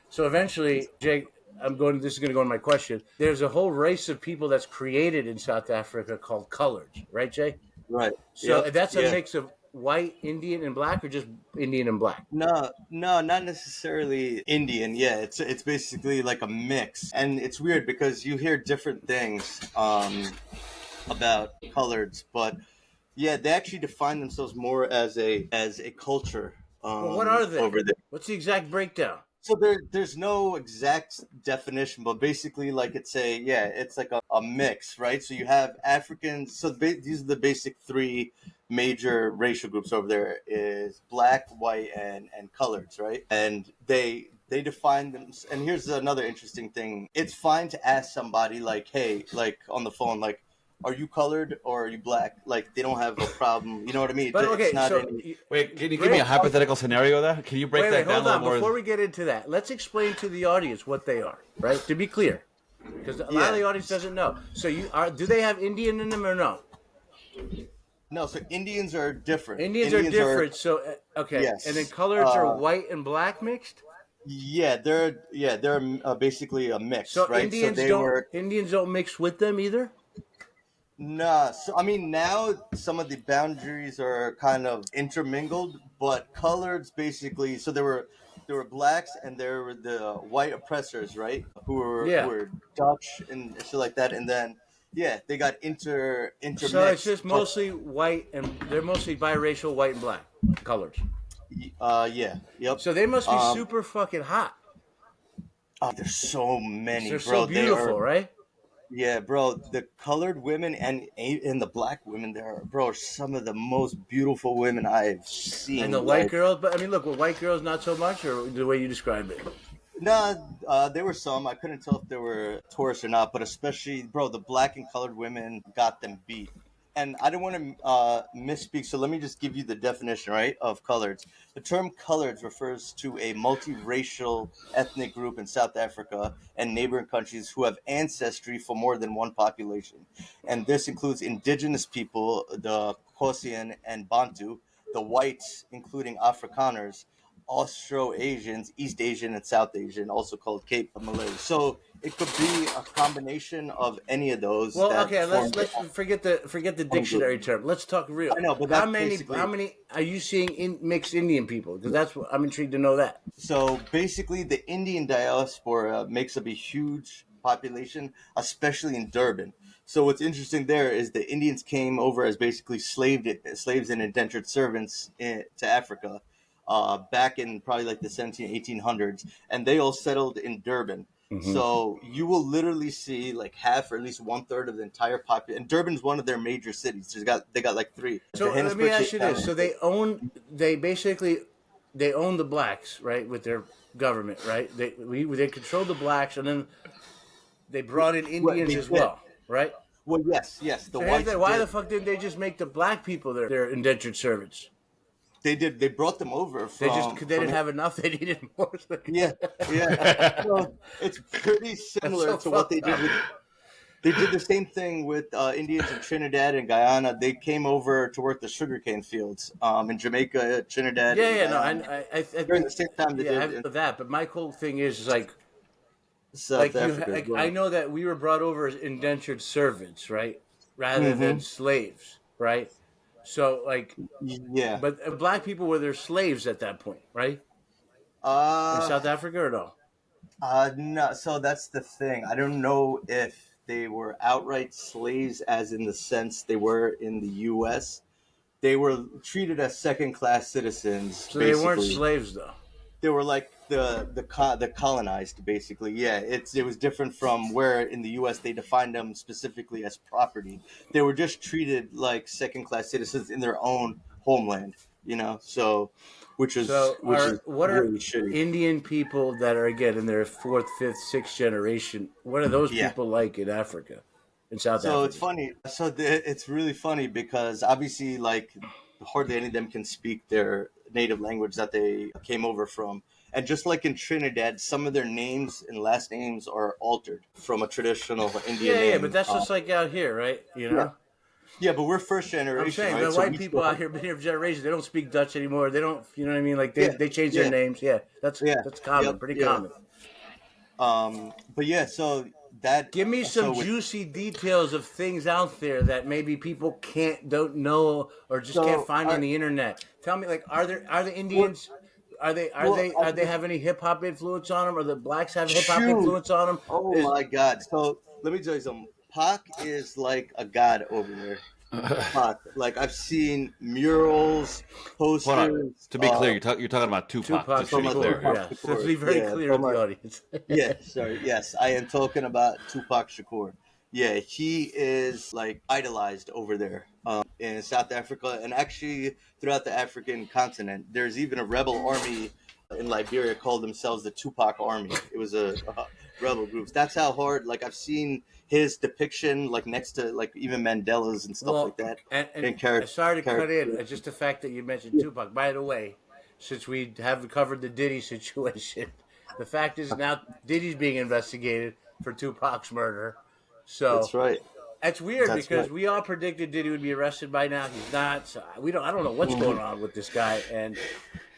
So eventually, Jake, this is going to go in my question. There's a whole race of people that's created in South Africa called coloreds, right, Jay? Right. So that's a mix of white, Indian, and black, or just Indian and black? No, not necessarily Indian. Yeah, it's basically like a mix, and it's weird because you hear different things about coloreds, but yeah, they actually define themselves more as a culture. Well, what are they over there? What's the exact breakdown? So there's no exact definition, but basically, it's like a mix, right? So you have Africans. So these are the basic three major racial groups over there: is black, white, and coloreds, right? And they define them. And here's another interesting thing: it's fine to ask somebody, hey, on the phone, are you colored or are you black? They don't have a problem. You know what I mean? But okay, wait, can you give me a hypothetical scenario there? Can you break that down? Hold on, before we get into that, let's explain to the audience what they are, right? To be clear, because a lot of the audience doesn't know. So do they have Indian in them or no? No, so Indians are different. Indians are Indians are different. So okay, and then yes. coloreds are white and black mixed. They're basically a mix, So right? So they were Indians don't mix with them either. nah. So I mean, now some of the boundaries are kind of intermingled, but coloreds basically. So there were blacks and there were the white oppressors, right? Who Yeah. were Dutch and shit like that, and then yeah, they got So it's intermixed, just but mostly white, and they're mostly biracial, white and black colors. yeah, yep. So they must be Um, super fucking hot. there's so 'Cause many, they're so bro. They are. beautiful, right? Yeah, bro, the colored women and the black women there, bro, are some of the most beautiful women I've And the seen. white Like, girls, but I mean, look, with white girls, not so much, or the way you described it. nah, there were some. I couldn't tell if they were tourists or not, but especially, bro, the black and colored women got them beat. And I don't want to misspeak, so let me just give you the definition, right, of coloreds. The term coloreds refers to a multiracial ethnic group in South Africa and neighboring countries who have ancestry for more than one population. And this includes indigenous people, the Khoisan and Bantu, the whites, including Afrikaners, Austro-Asians, East Asian, and South Asian, also called Cape Malay. So it could be a combination of any of those Well, that okay, form let's forget the one group. dictionary term. Let's talk real. I know, but How that's many basically are you seeing in mixed Indian people? Because that's what I'm intrigued to know that. so. Basically, the Indian diaspora makes up a huge population, especially in Durban. So what's interesting there is the Indians came over as basically slaves and indentured servants to Africa, back in probably like the 1800s, and they all settled in Durban. Mm-hmm. So you will literally see like half or at least one third of the entire population. And Durban's one of their major cities. They got like three: So let me Johannesburg, ask Cape you Town, this: and so they basically they own the blacks, right, with their government, right? They control the blacks, and then they brought in what Indians they as did. well, right? Well, yes, the So here's whites the, why did. the fuck didn't they just make the black people their indentured servants? They did. They brought them over They from didn't have enough. They needed more. yeah, yeah. So it's pretty That's similar so to what they fucked did up. with. They did the same thing with Indians in Trinidad and Guyana. They came over to work the sugarcane fields in Jamaica, Trinidad, Yeah, and yeah, no, Guyana I during the same time they yeah, did I in have that. But my whole thing is South Africa as like, I well. know that we were brought over as indentured servants, right, rather than Mm-hmm. slaves, right? So like, Yeah. but black people were their slaves at that point, right? In Uh, South Africa or no? no. So that's the thing. I don't know if they were outright slaves, as in the sense they were in the U.S. They were treated as second class citizens, So they weren't basically. slaves though. They were like the colonized, basically. Yeah, it was different from where in the U.S. they defined them specifically as property. They were just treated like second class citizens in their own homeland. So So which is what are really shitty. Indian people that are again in their fourth, fifth, sixth generation? What are those Yeah. people like in Africa, in South So it's Africa? funny. It's really funny because obviously, like, hardly any of them can speak their native language that they came over from. And just like in Trinidad, some of their names and last names are altered from a traditional Indian Yeah, yeah, but name. that's just like out here, right? You Yeah, know, yeah, but we're first I'm generation, saying right? the So white we people still out have, here been here for generations. They don't speak Dutch anymore. They don't, you know what I mean? Like yeah, they change their yeah, names. Yeah, yeah, that's common, yep, pretty yeah. common. But yeah, so that, Give me some so with, juicy details of things out there that maybe people don't know or just can't so, find all on right, the internet. Tell me, like, are the well, Indians are they well, have any hip hop influence on them, or the blacks have hip hop shoot. influence on them? Oh Is my God. So let me tell you something. Pac is like a god over there. Pac. Like I've seen murals, Hold on. posters, To be clear, you're talking about Tupac. Tupac Just to from be a clear, Shakur? yeah. Tupac Yeah, so let's Shakur. be very Yeah, clear with from the a audience. yeah, sorry. Yes, I am talking about Tupac Shakur. Yeah, he is like idolized over there in South Africa and actually throughout the African continent. There's even a rebel army in Liberia called themselves the Tupac Army. It was a rebel group. That's how hard. Like I've seen his depiction, like next to like even Mandela's and stuff like Well, that, and in character. sorry to cut in. Character. Just the fact that you mentioned Tupac. By the way, since we have covered the Diddy situation, the fact is now Diddy's being investigated for Tupac's murder. So That's right. It's weird That's because right. we all predicted Diddy would be arrested by now. He's not. So we don't. I don't know what's going on with this guy. And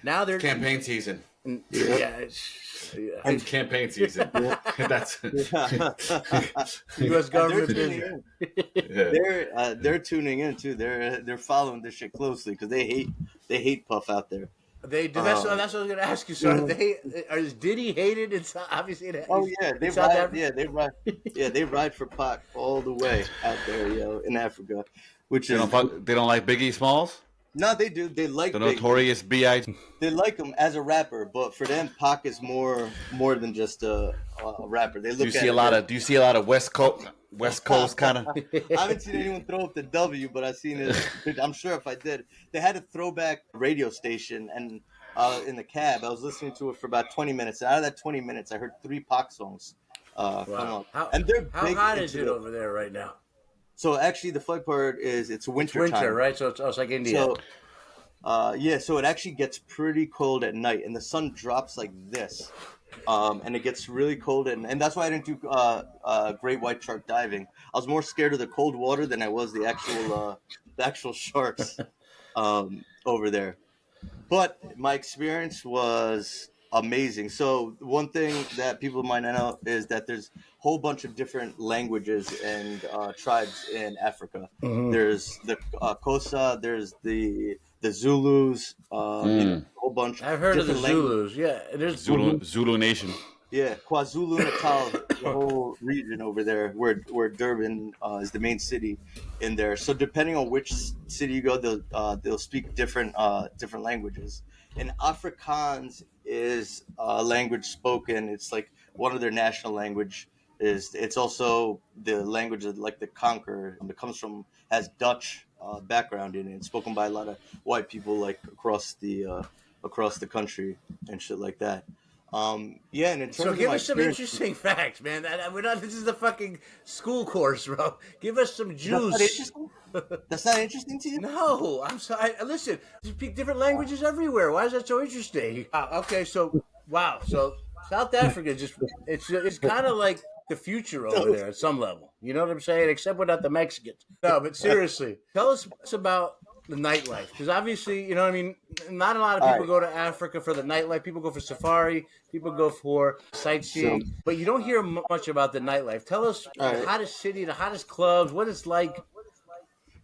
now they're Campaign season. Yeah. It's campaign season. Yeah. That's U.S. And they're government tuning business. in. yeah. They're tuning in too. They're following this shit closely because they hate Puff out there. That's what I was going to ask you. So is Diddy hated? It's obviously Oh yeah, they in South ride. Africa? Yeah, they ride. Yeah, they ride for Pac all the way out there, in Africa, which They is they don't like Biggie Smalls, no, they do. They like the Biggie. notorious B.I.G. They like him as a rapper, but for them, Pac is more than just a rapper. They look Do you at see a it lot as- of? Do you see a lot of West Coast kind of? I haven't seen anyone throw up the W, but I've seen it. I'm sure if I did, they had a throwback radio station, and in the cab, I was listening to it for about 20 minutes. And out of that 20 minutes, I heard 3 Pac songs come Wow. up, and they're How big hot into is it over there right now? So actually, the funny part is it's winter Winter, time. right? So it's like India. So yeah, so it actually gets pretty cold at night, and the sun drops like this, and it gets really cold, and that's why I didn't do great white shark diving. I was more scared of the cold water than I was the actual sharks over there. But my experience was amazing. So one thing that people might not know is that there's a whole bunch of different languages and tribes in Africa. There's the Kosa, there's the Zulus, a whole bunch I've heard of the different languages. Zulus. Yeah, there's Zulu Nation. Yeah, KwaZulu Natal, the whole region over there, where Durban is the main city in there. So depending on which city you go, they'll speak different languages. And Afrikaans is a language spoken. It's like one of their national language. It's also the language of like the conquer. It comes from has Dutch background in it. It's spoken by a lot of white people like across the country and shit like that. Yeah, and in terms So of give my us some experience, interesting facts, man. We're not. This is the fucking school course, bro. Give us some that's not juice. interesting. That's not interesting to you? No, I'm sorry. Listen, you speak different languages everywhere. Why is that so interesting? Okay, so wow, so South Africa it's kind of like the future over there at some level. You know what I'm saying? Except without the Mexicans. No, but seriously, tell us about the nightlife, because obviously, you know what I mean, not a lot of All people right. go to Africa for the nightlife. People go for safari, people go for sightseeing, but you don't hear much about the nightlife. Tell us All the right. hottest city, the hottest clubs, what it's like.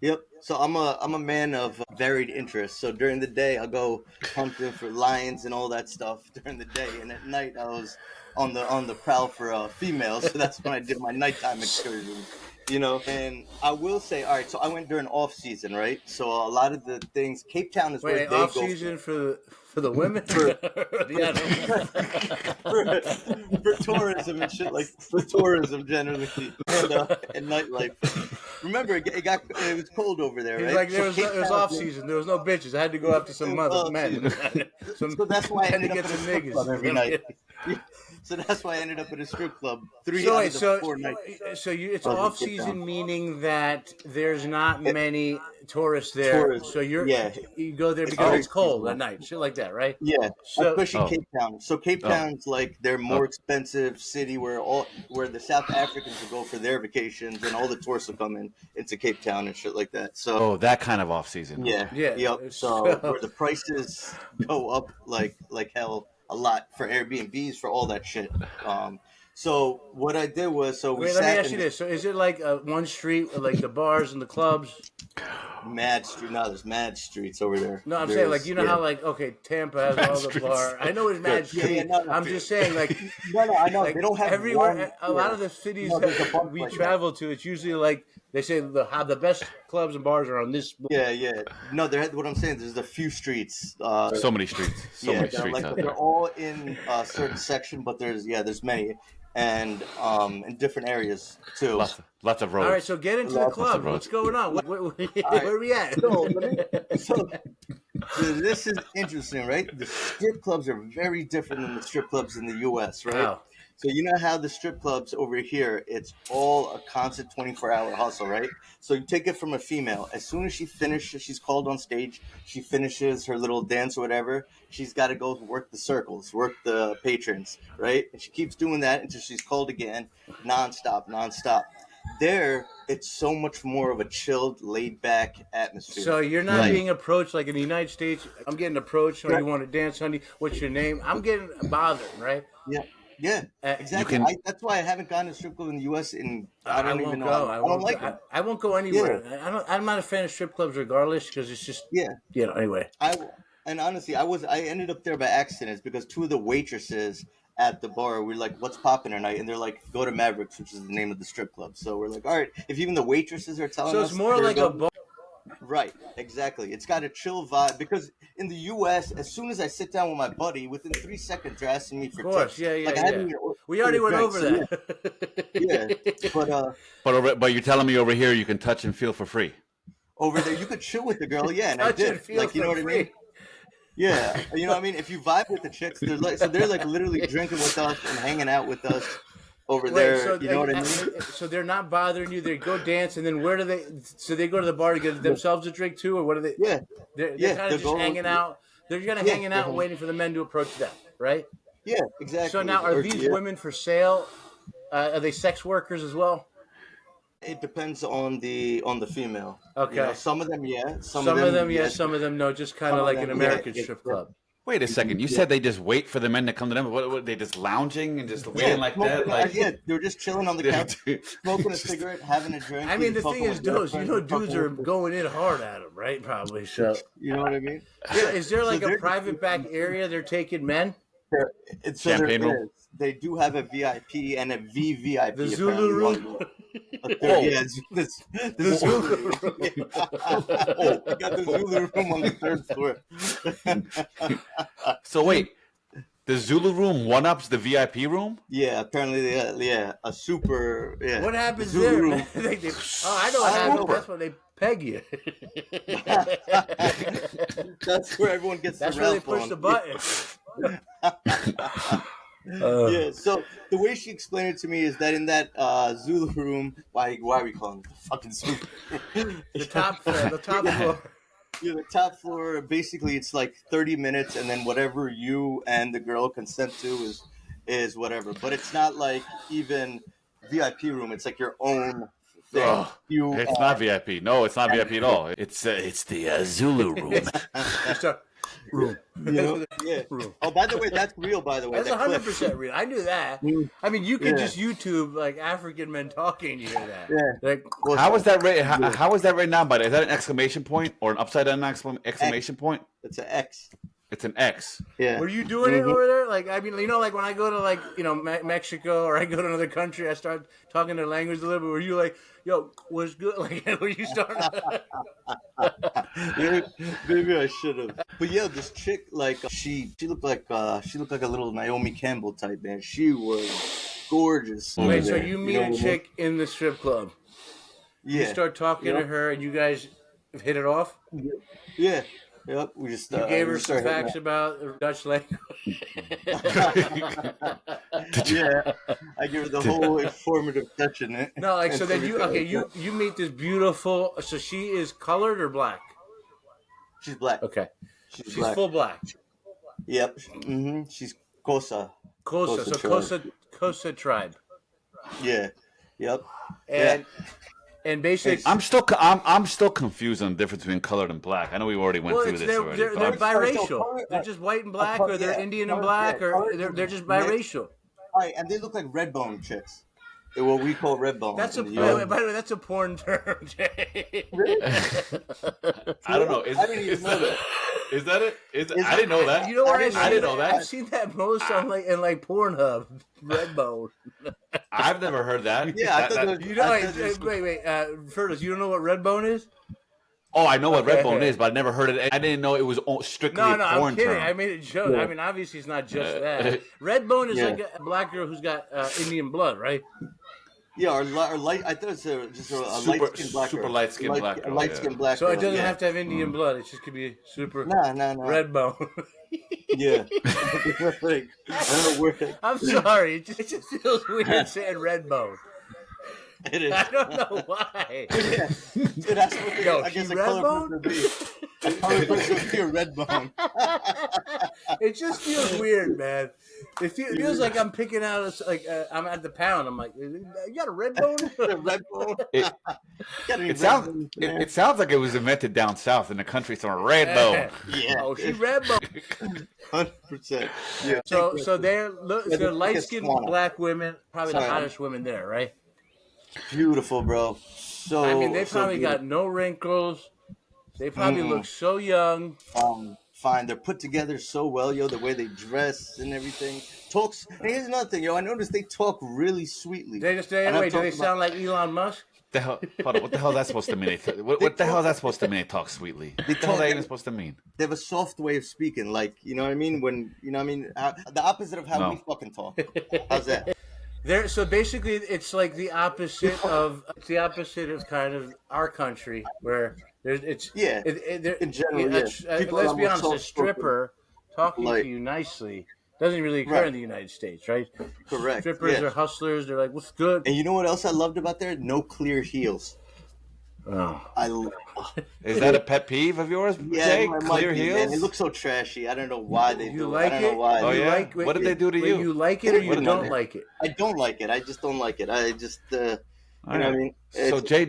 Yep. So I'm a man of varied interests. So during the day I'll go hunting for lions and all that stuff during the day, and at night I was on the prowl for females. So that's when I did my nighttime excursions. And I will say, all right. So I went during off season, right? So a lot of the things, Cape Town is where Wait, they off go season for the women? For- Yeah, for tourism and shit, like for tourism generally and nightlife. Remember, it was cold over there, He's right? like, So it Cape was Town- off season. There was no bitches. I had to go after some It was other off men. So that's why I had to ended get up at a some strip club niggas every night. So that's why I ended up at a strip club 3 So out wait, of the so 4 nights. it's I was in off Cape season, Town. meaning that there's not many tourists there. Tourists, So you go there It's because very it's cold seasonal. at night, shit like that, right? Yeah, So especially Oh. Cape Town. So Cape Oh. Town's like their more Oh. expensive city where the South Africans will go for their vacations, and all the tourists will come into Cape Town and shit like that. So Oh, that kind of off season. yeah, Yeah, yep. so- So where the prices go up like hell a lot for Airbnbs for all that shit. So what I did was we wait, let me sat ask in you this this: so is it like one street, with, like the bars and the clubs? mad street. No, there's mad streets over there. No, I'm saying like There's- how like Tampa has all the streets. bar. I know it's mad Yeah, street. no, I'm just saying like No, I know like they don't have everywhere. one- A lot of the cities No, there's a that bunch we like that. travel to, it's usually like they say the best clubs and bars are on this. Yeah. No, what I'm saying, there's a few streets. So many streets. So many they're streets out they're there. all in a certain section, but there's many, and in different areas too. Lots of roads. All right, so get into the Lots of club. roads. What's going on? right. Where are we at? So this is interesting, right? The strip clubs are very different than the strip clubs in the U.S., right? Wow. So you know how the strip clubs over here, it's all a constant 24-hour hustle, right? So you take it from a female. As soon as she finishes, she's called on stage, she finishes her little dance or whatever, she's got to go work the circles, work the patrons, right? And she keeps doing that until she's called again, nonstop. there it's so much more of a chilled, laid back atmosphere. So you're not Like, being approached like in the United States. I'm getting approached. Or Right. you want to dance, honey? What's your name? I'm getting bothered, right? yeah, yeah, exactly. can- That's why I haven't gone to strip club in the U.S. in I I don't won't even know. go. I don't like them. I won't go anywhere. I don't. I'm not a fan of strip clubs, regardless, because it's just Yeah, Anyway, and honestly, I ended up there by accident. It's because two of the waitresses at the bar were like, "What's popping tonight?" And they're like, "Go to Mavericks," which is the name of the strip club. So we're like, "All right." If even the waitresses are telling so us, it's more they're like a going- bar. right, exactly. It's got a chill vibe because in the U.S., as soon as I sit down with my buddy, within 3 seconds they're asking me for Of course, tips. yeah. Like I haven't even We already went drinks, over so that. yeah, But you're telling me over here you can touch and feel for free. over there you could chill with the girl, yeah, and I Touch and did. feel Like, you know for what I free. mean? Yeah, you know what I mean. If you vibe with the chicks, they're like literally drinking with us and hanging out with us over there. So You know what I mean? So they're not bothering you. They go dance, and then where do they? So they go to the bar to get themselves a drink too, or what are they? Yeah, They're yeah, kind they'll of just go- hanging out. They're kind of Yeah, hanging they're out, and hanging- waiting for the men to approach them, right? yeah, exactly. So now, are Or- these yeah. women for sale? Are they sex workers as well? It depends on the female. Okay. You know, some of them, yeah. Some of them, yes. yes. Some of them, no. Just kind Some of of like an them, yeah, American yeah, strip yeah. club. Wait a second. You said they just wait for the men to come to them. What they just lounging and just waiting like that? smoking- Like, yeah, they were just chilling on the couch, smoking a Just- cigarette, having a drink. I mean, the fucking thing is, with dudes, girlfriends, dudes are fucking with- going in hard at them, right? Probably. So, You know what I mean? is there like So a they're- private back area they're taking men? So there Champagne room? is. They do have a VIP and a VVIP. The Zulu room? Yeah, the Zulu room. Oh. I got the Zulu room on the third floor. So wait, the Zulu room one ups the VIP room? Yeah, apparently, a super. Yeah. What happens Zulu there? room. Man? I know what happens. Super. That's when they peg you. That's where everyone gets That's the where they Ralph push on. the button. Yeah, so the way she explained it to me is that in that Zulu room, why are we calling it the fucking Zulu? The top floor. Yeah, the top floor. Basically, it's like 30 minutes, and then whatever you and the girl consent to is whatever. But it's not like even VIP room. It's like your own thing. Oh, You it's not VIP. No, it's not VIP at all. It's the Zulu room. Just a room. you know? Yeah. Room. Oh, by the way, that's real. By the way, That's that clip. 100% real. I knew that. I mean, you could Yeah. just YouTube like African men talking. You hear that? Yeah. Like, Well, How is that rated? How is that right now? By is that an exclamation point or an upside down exclamation point? It's an X. It's an X. Yeah. were you doing it over there? Like, I mean, like when I go to like Mexico or I go to another country, I start talking their language a little bit. Were you like, yo, what's good? Like, were you starting? Maybe I should have. But yeah, this chick, like she looked like a little Naomi Campbell type, man. She was gorgeous. over Wait, so there. you meet know a what I mean? chick in the strip club? Yeah. You start talking to her, and you guys hit it off. Yeah. Yep. We just You gave we her just some started facts about the Dutch language. Yeah. I give her the whole informative touch in it. No, like so And then you everything. you meet this beautiful. So she is colored or black? She's black. Okay, She's she's black. full black. Yep. She's Kosa. Kosa, so Kosa tribe, Yeah. Yep. and basically, I'm still confused on the difference between colored and black. I know we already went through this already. they're but I'm- biracial. color- They're just white and black, color- or they're yeah, Indian and color- black, yeah, or color- they're just mixed. biracial. All right, and they look like red bone chicks. They're what we call red bone. That's a in the US. by the way, that's a porn term. Jay. I don't know. I didn't even know that. Is that it? I didn't know that. You know what? I didn't know that. I've seen that most on like Pornhub, Redbone. I've never heard that. Yeah, I thought That- there was- You know, I thought this- wait, Fergus, you don't know what Redbone is? Oh, I know what Okay. Redbone is, but I never heard it. I didn't know it was strictly No, a I'm porn kidding. term. I made a joke. Yeah. I mean, obviously, it's not just that. Redbone is Yeah. like a black girl who's got Indian blood, right? Yeah, or light. I thought it's just a Super- light skinned black super girl. light-skinned black girl, light skinned black So girl. it doesn't yeah. have to have Indian blood. It just could be super No. Redbone. Yeah. Like, I don't know where I'm sorry. It just feels weird saying Redbone. it is. I don't know why. Dude, that's what Yo, I guess she the color Redbone? would be. 100% pure red bone. It just feels weird, man. It feels like I'm picking out, I'm at the pound. I'm like, you got a red bone? Red bone. It, Got any it sounds red bones it, there? it sounds like it was invented down south in the country somewhere. Red bone. Yeah. Oh, she red bone. 100%. Yeah. So they're they're light skinned Swana. black women, probably the Sorry. hottest women there, right? Beautiful, bro. So I mean, they so probably got beautiful. no wrinkles. They probably Mm-mm. look so young. Fine. They're put together so well, yo. The way they dress and everything. Talks. And here's another thing, yo. I noticed they talk really sweetly. They just And I'm wait. Do they talking about- sound like Elon Musk? The hell, hold on, what the hell is that supposed to mean? What the hell is that supposed to mean? They talk sweetly. What the hell is that even supposed to mean? They have a soft way of speaking, like you know what I mean. When you know what I mean, the opposite of how No. we fucking talk. How's that? So basically, it's like the opposite of kind of our country, where there's Yeah, in general, yeah. People let's are be more honest, a soft-spoken. stripper talking Like- to you nicely doesn't really occur Right. in the United States, right? Correct. Strippers yeah. are hustlers. They're like, "What's good?" And you know what else I loved about there? No clear heels. Oh. Is that a pet peeve of yours, Jay? it might Clear be, heels? man. It looks so trashy. I don't know why they You do like it. I don't it? know why. Oh, You yeah? like- What did they do to wait, you? You like it or you What don't did- like it? I don't like it. I just don't like it. I just, you know what I mean? So Jay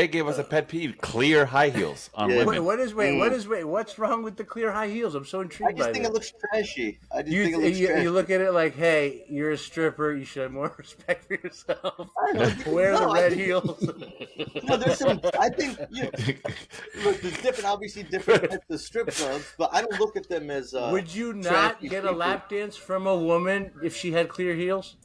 gave us a pet peeve: clear high heels on Yeah. women. What's wrong with the clear high heels? I'm so I intrigued just by think that. it looks trashy. I just You, think it looks you, trashy. you look at it like, hey, you're a stripper. You should have more respect for yourself. I don't know. Wear the No, I red think- heels. No, there's some. I think look, there's obviously different types of strip clubs, but I don't look at them as. Would you not trashy get a people. lap dance from a woman if she had clear heels?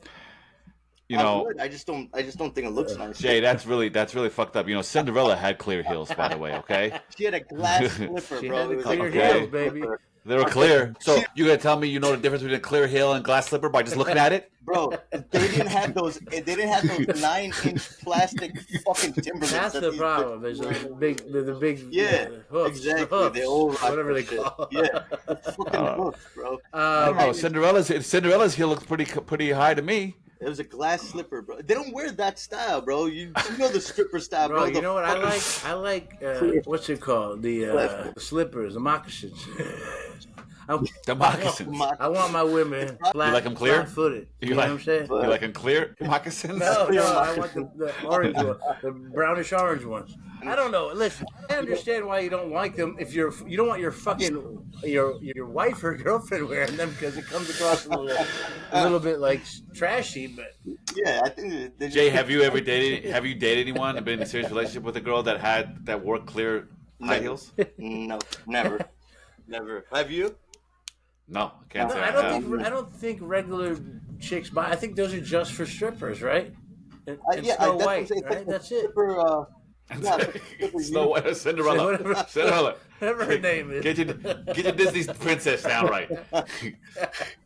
You I know, would. I just don't think it looks nice. Jay, that's really fucked up. You know, Cinderella had clear heels, by the way. Okay, She had a glass slipper, She bro. had the It was clear like Okay. heels, baby. they were clear. So you gonna tell me you know the difference between a clear heel and glass slipper by just looking at it? Bro, they didn't have those. They didn't have those 9-inch plastic fucking Timberlands. That's that the these problem. There's the big Yeah, hooks, exactly. the hooks, They all rock whatever they that shit. call. Yeah, the fucking hook, bro. I don't know. Cinderella's heel looks pretty high to me. It was a glass slipper, bro. They don't wear that style, bro. You know the stripper style, bro. Bro, you The know what I fucking- like? I like what's it called? The slippers, the moccasins. The moccasins. I want my women like 'em clear? flat-footed. You, You know like what I'm saying? you like them clear moccasins? No, I want the orange one, the brownish orange ones. I don't know. Listen, I understand why you don't like them if you don't want your fucking your wife or girlfriend wearing them because it comes across a little bit like trashy. But Yeah, I think they just, Jay, have you dated anyone and been in a serious relationship with a girl that wore clear high Never. heels? No, never, never. Have you? No, I can't no, say I don't think regular chicks buy. I think those are just for strippers, right? And Yeah, Snow that's what I'm White, saying. right? That's it. Stripper, yeah, stripper, Snow White, Cinderella, Whatever. Cinderella. Whatever her name is. Get your Disney princess down right.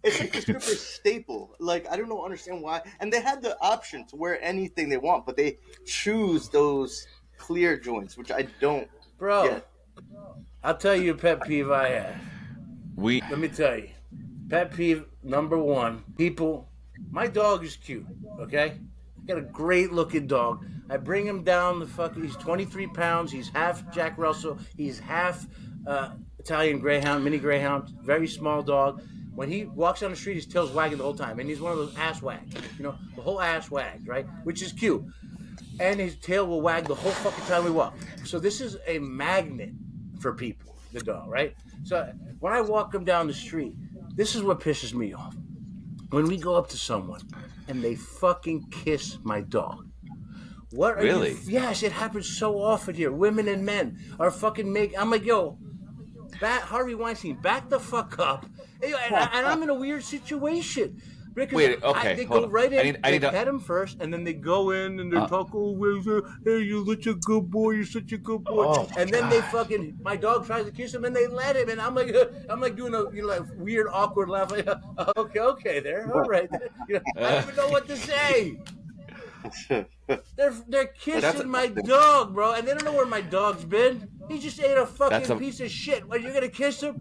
It's a stripper staple. Like I don't know, understand why. And they had the option to wear anything they want, but they choose those clear joints, which I don't. Bro, get. I'll tell you a pet peeve I have. We Let me tell you. Pet peeve number one. People, my dog is cute, okay? I got a great looking dog. I bring him down the fucking, he's 23 pounds. He's half Jack Russell. He's half Italian Greyhound, mini Greyhound. Very small dog. When he walks down the street, his tail's wagging the whole time. And he's one of those ass wags. You know, the whole ass wags, right? Which is cute. And his tail will wag the whole fucking time we walk. So this is a magnet for people, the dog, right? So when I walk him down the street, this is what pisses me off. When we go up to someone and they fucking kiss my dog. What are Really? you? Yes, it happens so often here. Women and men are fucking I'm like, yo, Harvey Weinstein, back the fuck up. And I'm in a weird situation. Because Wait, okay, they hold go on. right in, I need they to- pet him first, and then they go in and they talk, hey, you're such a good boy, you're such a good boy. Oh, and then they fucking, my dog tries to kiss him, and they let him, and I'm like doing a like weird, awkward laugh, like, okay, there, all right. You know, I don't even know what to say. They're kissing my dog, bro, and they don't know where my dog's been. He just ate a fucking piece of shit. What, you're gonna kiss him?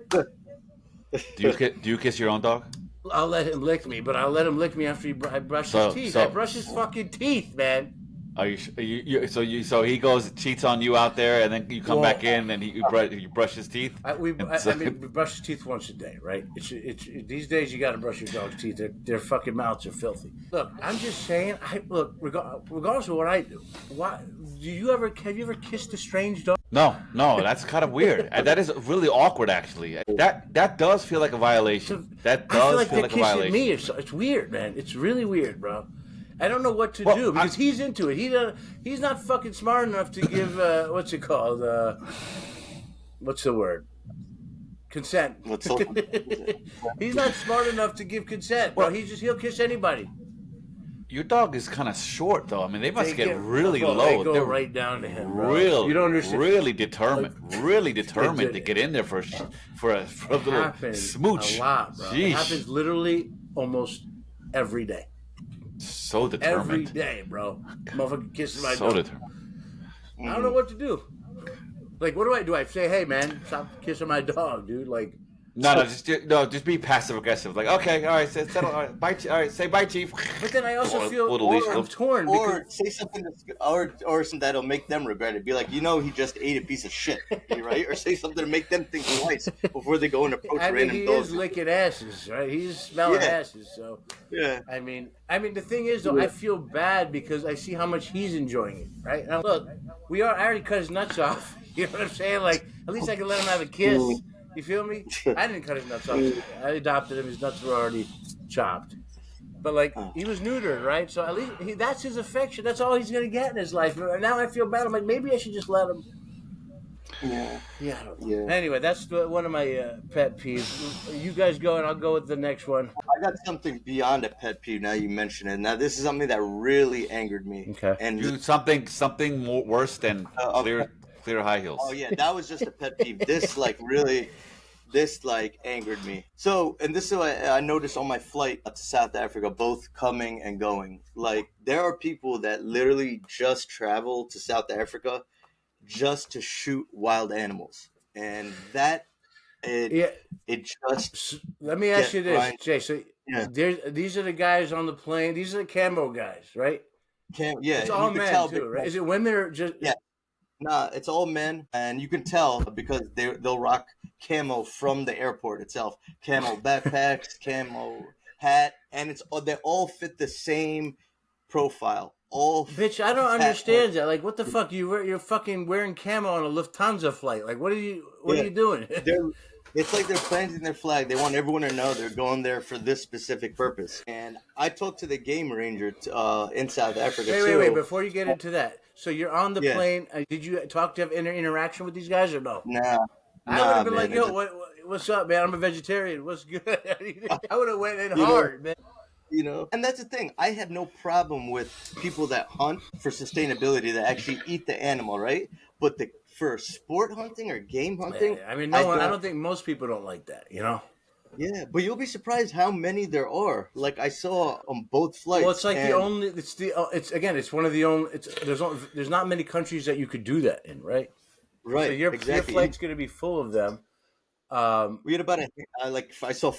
Do you kiss your own dog? I'll let him lick me, but I'll let him lick me after I brush his teeth. I brush his fucking teeth, man. Are so he goes cheats on you out there, and then you come back in and you brush his teeth. We brush his teeth once a day, right? It's these days you got to brush your dog's teeth. Their fucking mouths are filthy. Look, I'm just saying. Regardless of what I do, have you ever kissed a strange dog? No, that's kind of weird. That is really awkward, actually. That does feel like a violation. That does I feel like feel they're like a kissing violation. me. It's weird, man. It's really weird, bro. I don't know what to Well, do because he's into it. He's not fucking smart enough to give what's it called? What's the word? Consent. He's not smart enough to give consent, bro. He'll kiss anybody. Your dog is kind of short, though. I mean, they must get really low. They go They're right down to him, bro. Real, You don't understand. Really determined to get in there for a little smooch. A lot, bro. Sheesh. It happens literally almost every day. So determined. Every day, bro. Motherfucker kissing my So dog. determined. I don't know what to do. Like, what do I do? I say, hey, man, stop kissing my dog, dude. Like, just be passive aggressive. Like, okay, all right, settle, all right, bye, all right, say bye, chief. but then I also feel I'm torn. Or say something or something that'll make them regret it. Be like, he just ate a piece of shit, right? Or say something to make them think twice before they go and approach random dogs. He is licking asses, right? He's smelling asses, so yeah. I mean, the thing is, though, I feel bad because I see how much he's enjoying it, right? Now, look, I already cut his nuts off. You know what I'm saying? Like, at least I can let him have a kiss. You feel me? I didn't cut his nuts off. I adopted him. His nuts were already chopped. But, like, he was neutered, right? So at least that's his affection. That's all he's going to get in his life. And now I feel bad. I'm like, maybe I should just let him. Yeah. I don't know. Anyway, that's one of my pet peeves. You guys go, and I'll go with the next one. I got something beyond a pet peeve now you mention it. Now, this is something that really angered me. Okay. And do something more worse than clear high heels. Oh, yeah. That was just a pet peeve. This angered me. So, and this is what I noticed on my flight to South Africa, both coming and going. Like, there are people that literally just travel to South Africa just to shoot wild animals. And it just... Let me ask you this, Jay. So, these are the guys on the plane. These are the camo guys, right? It's all men, too, right? Is it women or just... Yeah. Nah, it's all men, and you can tell because they'll rock camo from the airport itself. Camo backpacks, camo hat, and they all fit the same profile. Bitch, I don't understand that. Like, what the fuck? You're fucking wearing camo on a Lufthansa flight. Like, what are you doing? It's like they're planting their flag. They want everyone to know they're going there for this specific purpose. And I talked to the game ranger in South Africa too. Wait. Before you get into that, so you're on the plane. Did you have interaction with these guys or no? Nah. I would have been like, yo, what's up, man? I'm a vegetarian. What's good? I would have went in hard, man. And that's the thing. I have no problem with people that hunt for sustainability that actually eat the animal, right? But for sport hunting or game hunting, I mean, I don't think most people don't like that, Yeah, but you'll be surprised how many there are. Like I saw on both flights. Well, it's like it's one of the only. There's not many countries that you could do that in, right? Right. So your flight's going to be full of them. We had about I saw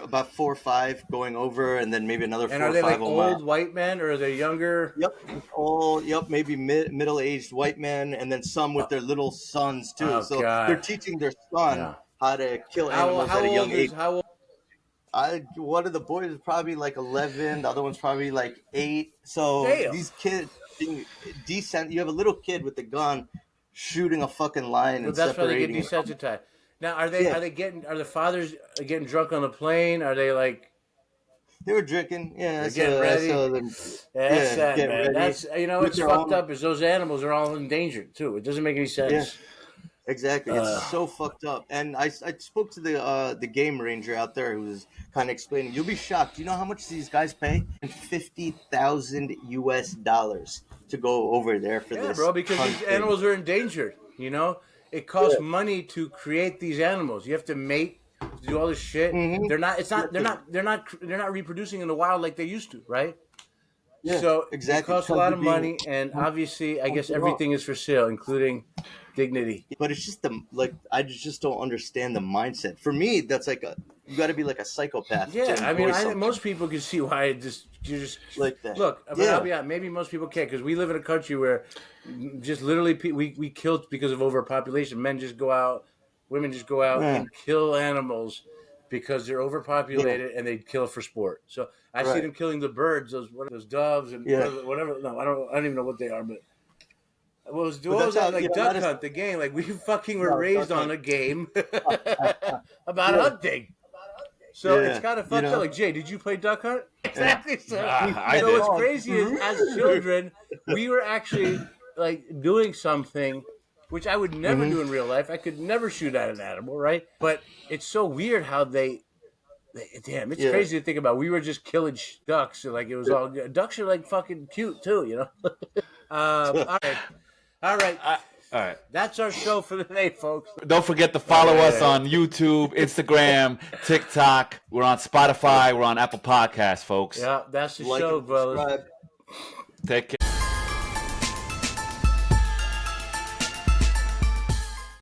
about 4 or 5 going over, and then maybe another 4 or 5. And are they like old white men, or are they younger? Yep, maybe middle-aged white men, and then some with their little sons too. Oh, so God. they're teaching their son how to kill animals at a young age. How old? One of the boys is probably like 11, the other one's probably like 8. So these kids being decent. You have a little kid with a gun shooting a fucking lion and that's separating. That's why they get desensitized. Now, are the fathers getting drunk on the plane? Are they like? They were drinking. Yeah, they're getting ready. That's sad, man. Ready. That's what's fucked up is those animals are all endangered too. It doesn't make any sense. Yeah, exactly. It's so fucked up. And I spoke to the game ranger out there who was kind of explaining. You'll be shocked. You know how much these guys pay? $50,000 to go over there for this. Yeah, bro, because these animals are endangered. It costs money to create these animals. You have to mate, do all this shit. Mm-hmm. They're not reproducing in the wild like they used to, right? Yeah, so exactly. It costs a lot of money, and obviously, I guess everything is for sale, including dignity. But it's just I just don't understand the mindset. For me, that's like you got to be like a psychopath. Yeah, to I mean, enjoy something most people can see why you just like that. look. But I'll be honest, maybe most people can't because we live in a country where just literally we kill because of overpopulation. Men just go out, women just go out and kill animals because they're overpopulated and they kill for sport. So I see them killing the birds, those doves and whatever. No, I don't even know what they are, but. What was that like duck hunt the game? Like we fucking were raised on a game about hunting. So it's kind of fucked up. Like Jay, did you play duck hunt? Exactly. So what's crazy is as children we were actually like doing something which I would never do in real life. I could never shoot at an animal, right? But it's so weird how damn, it's crazy to think about. We were just killing ducks, and like it was all good. Ducks are like fucking cute too, you know. All right. That's our show for the day, folks. Don't forget to follow us on YouTube, Instagram, TikTok. We're on Spotify. We're on Apple Podcasts, folks. Yeah, that's the show, brothers. Take care.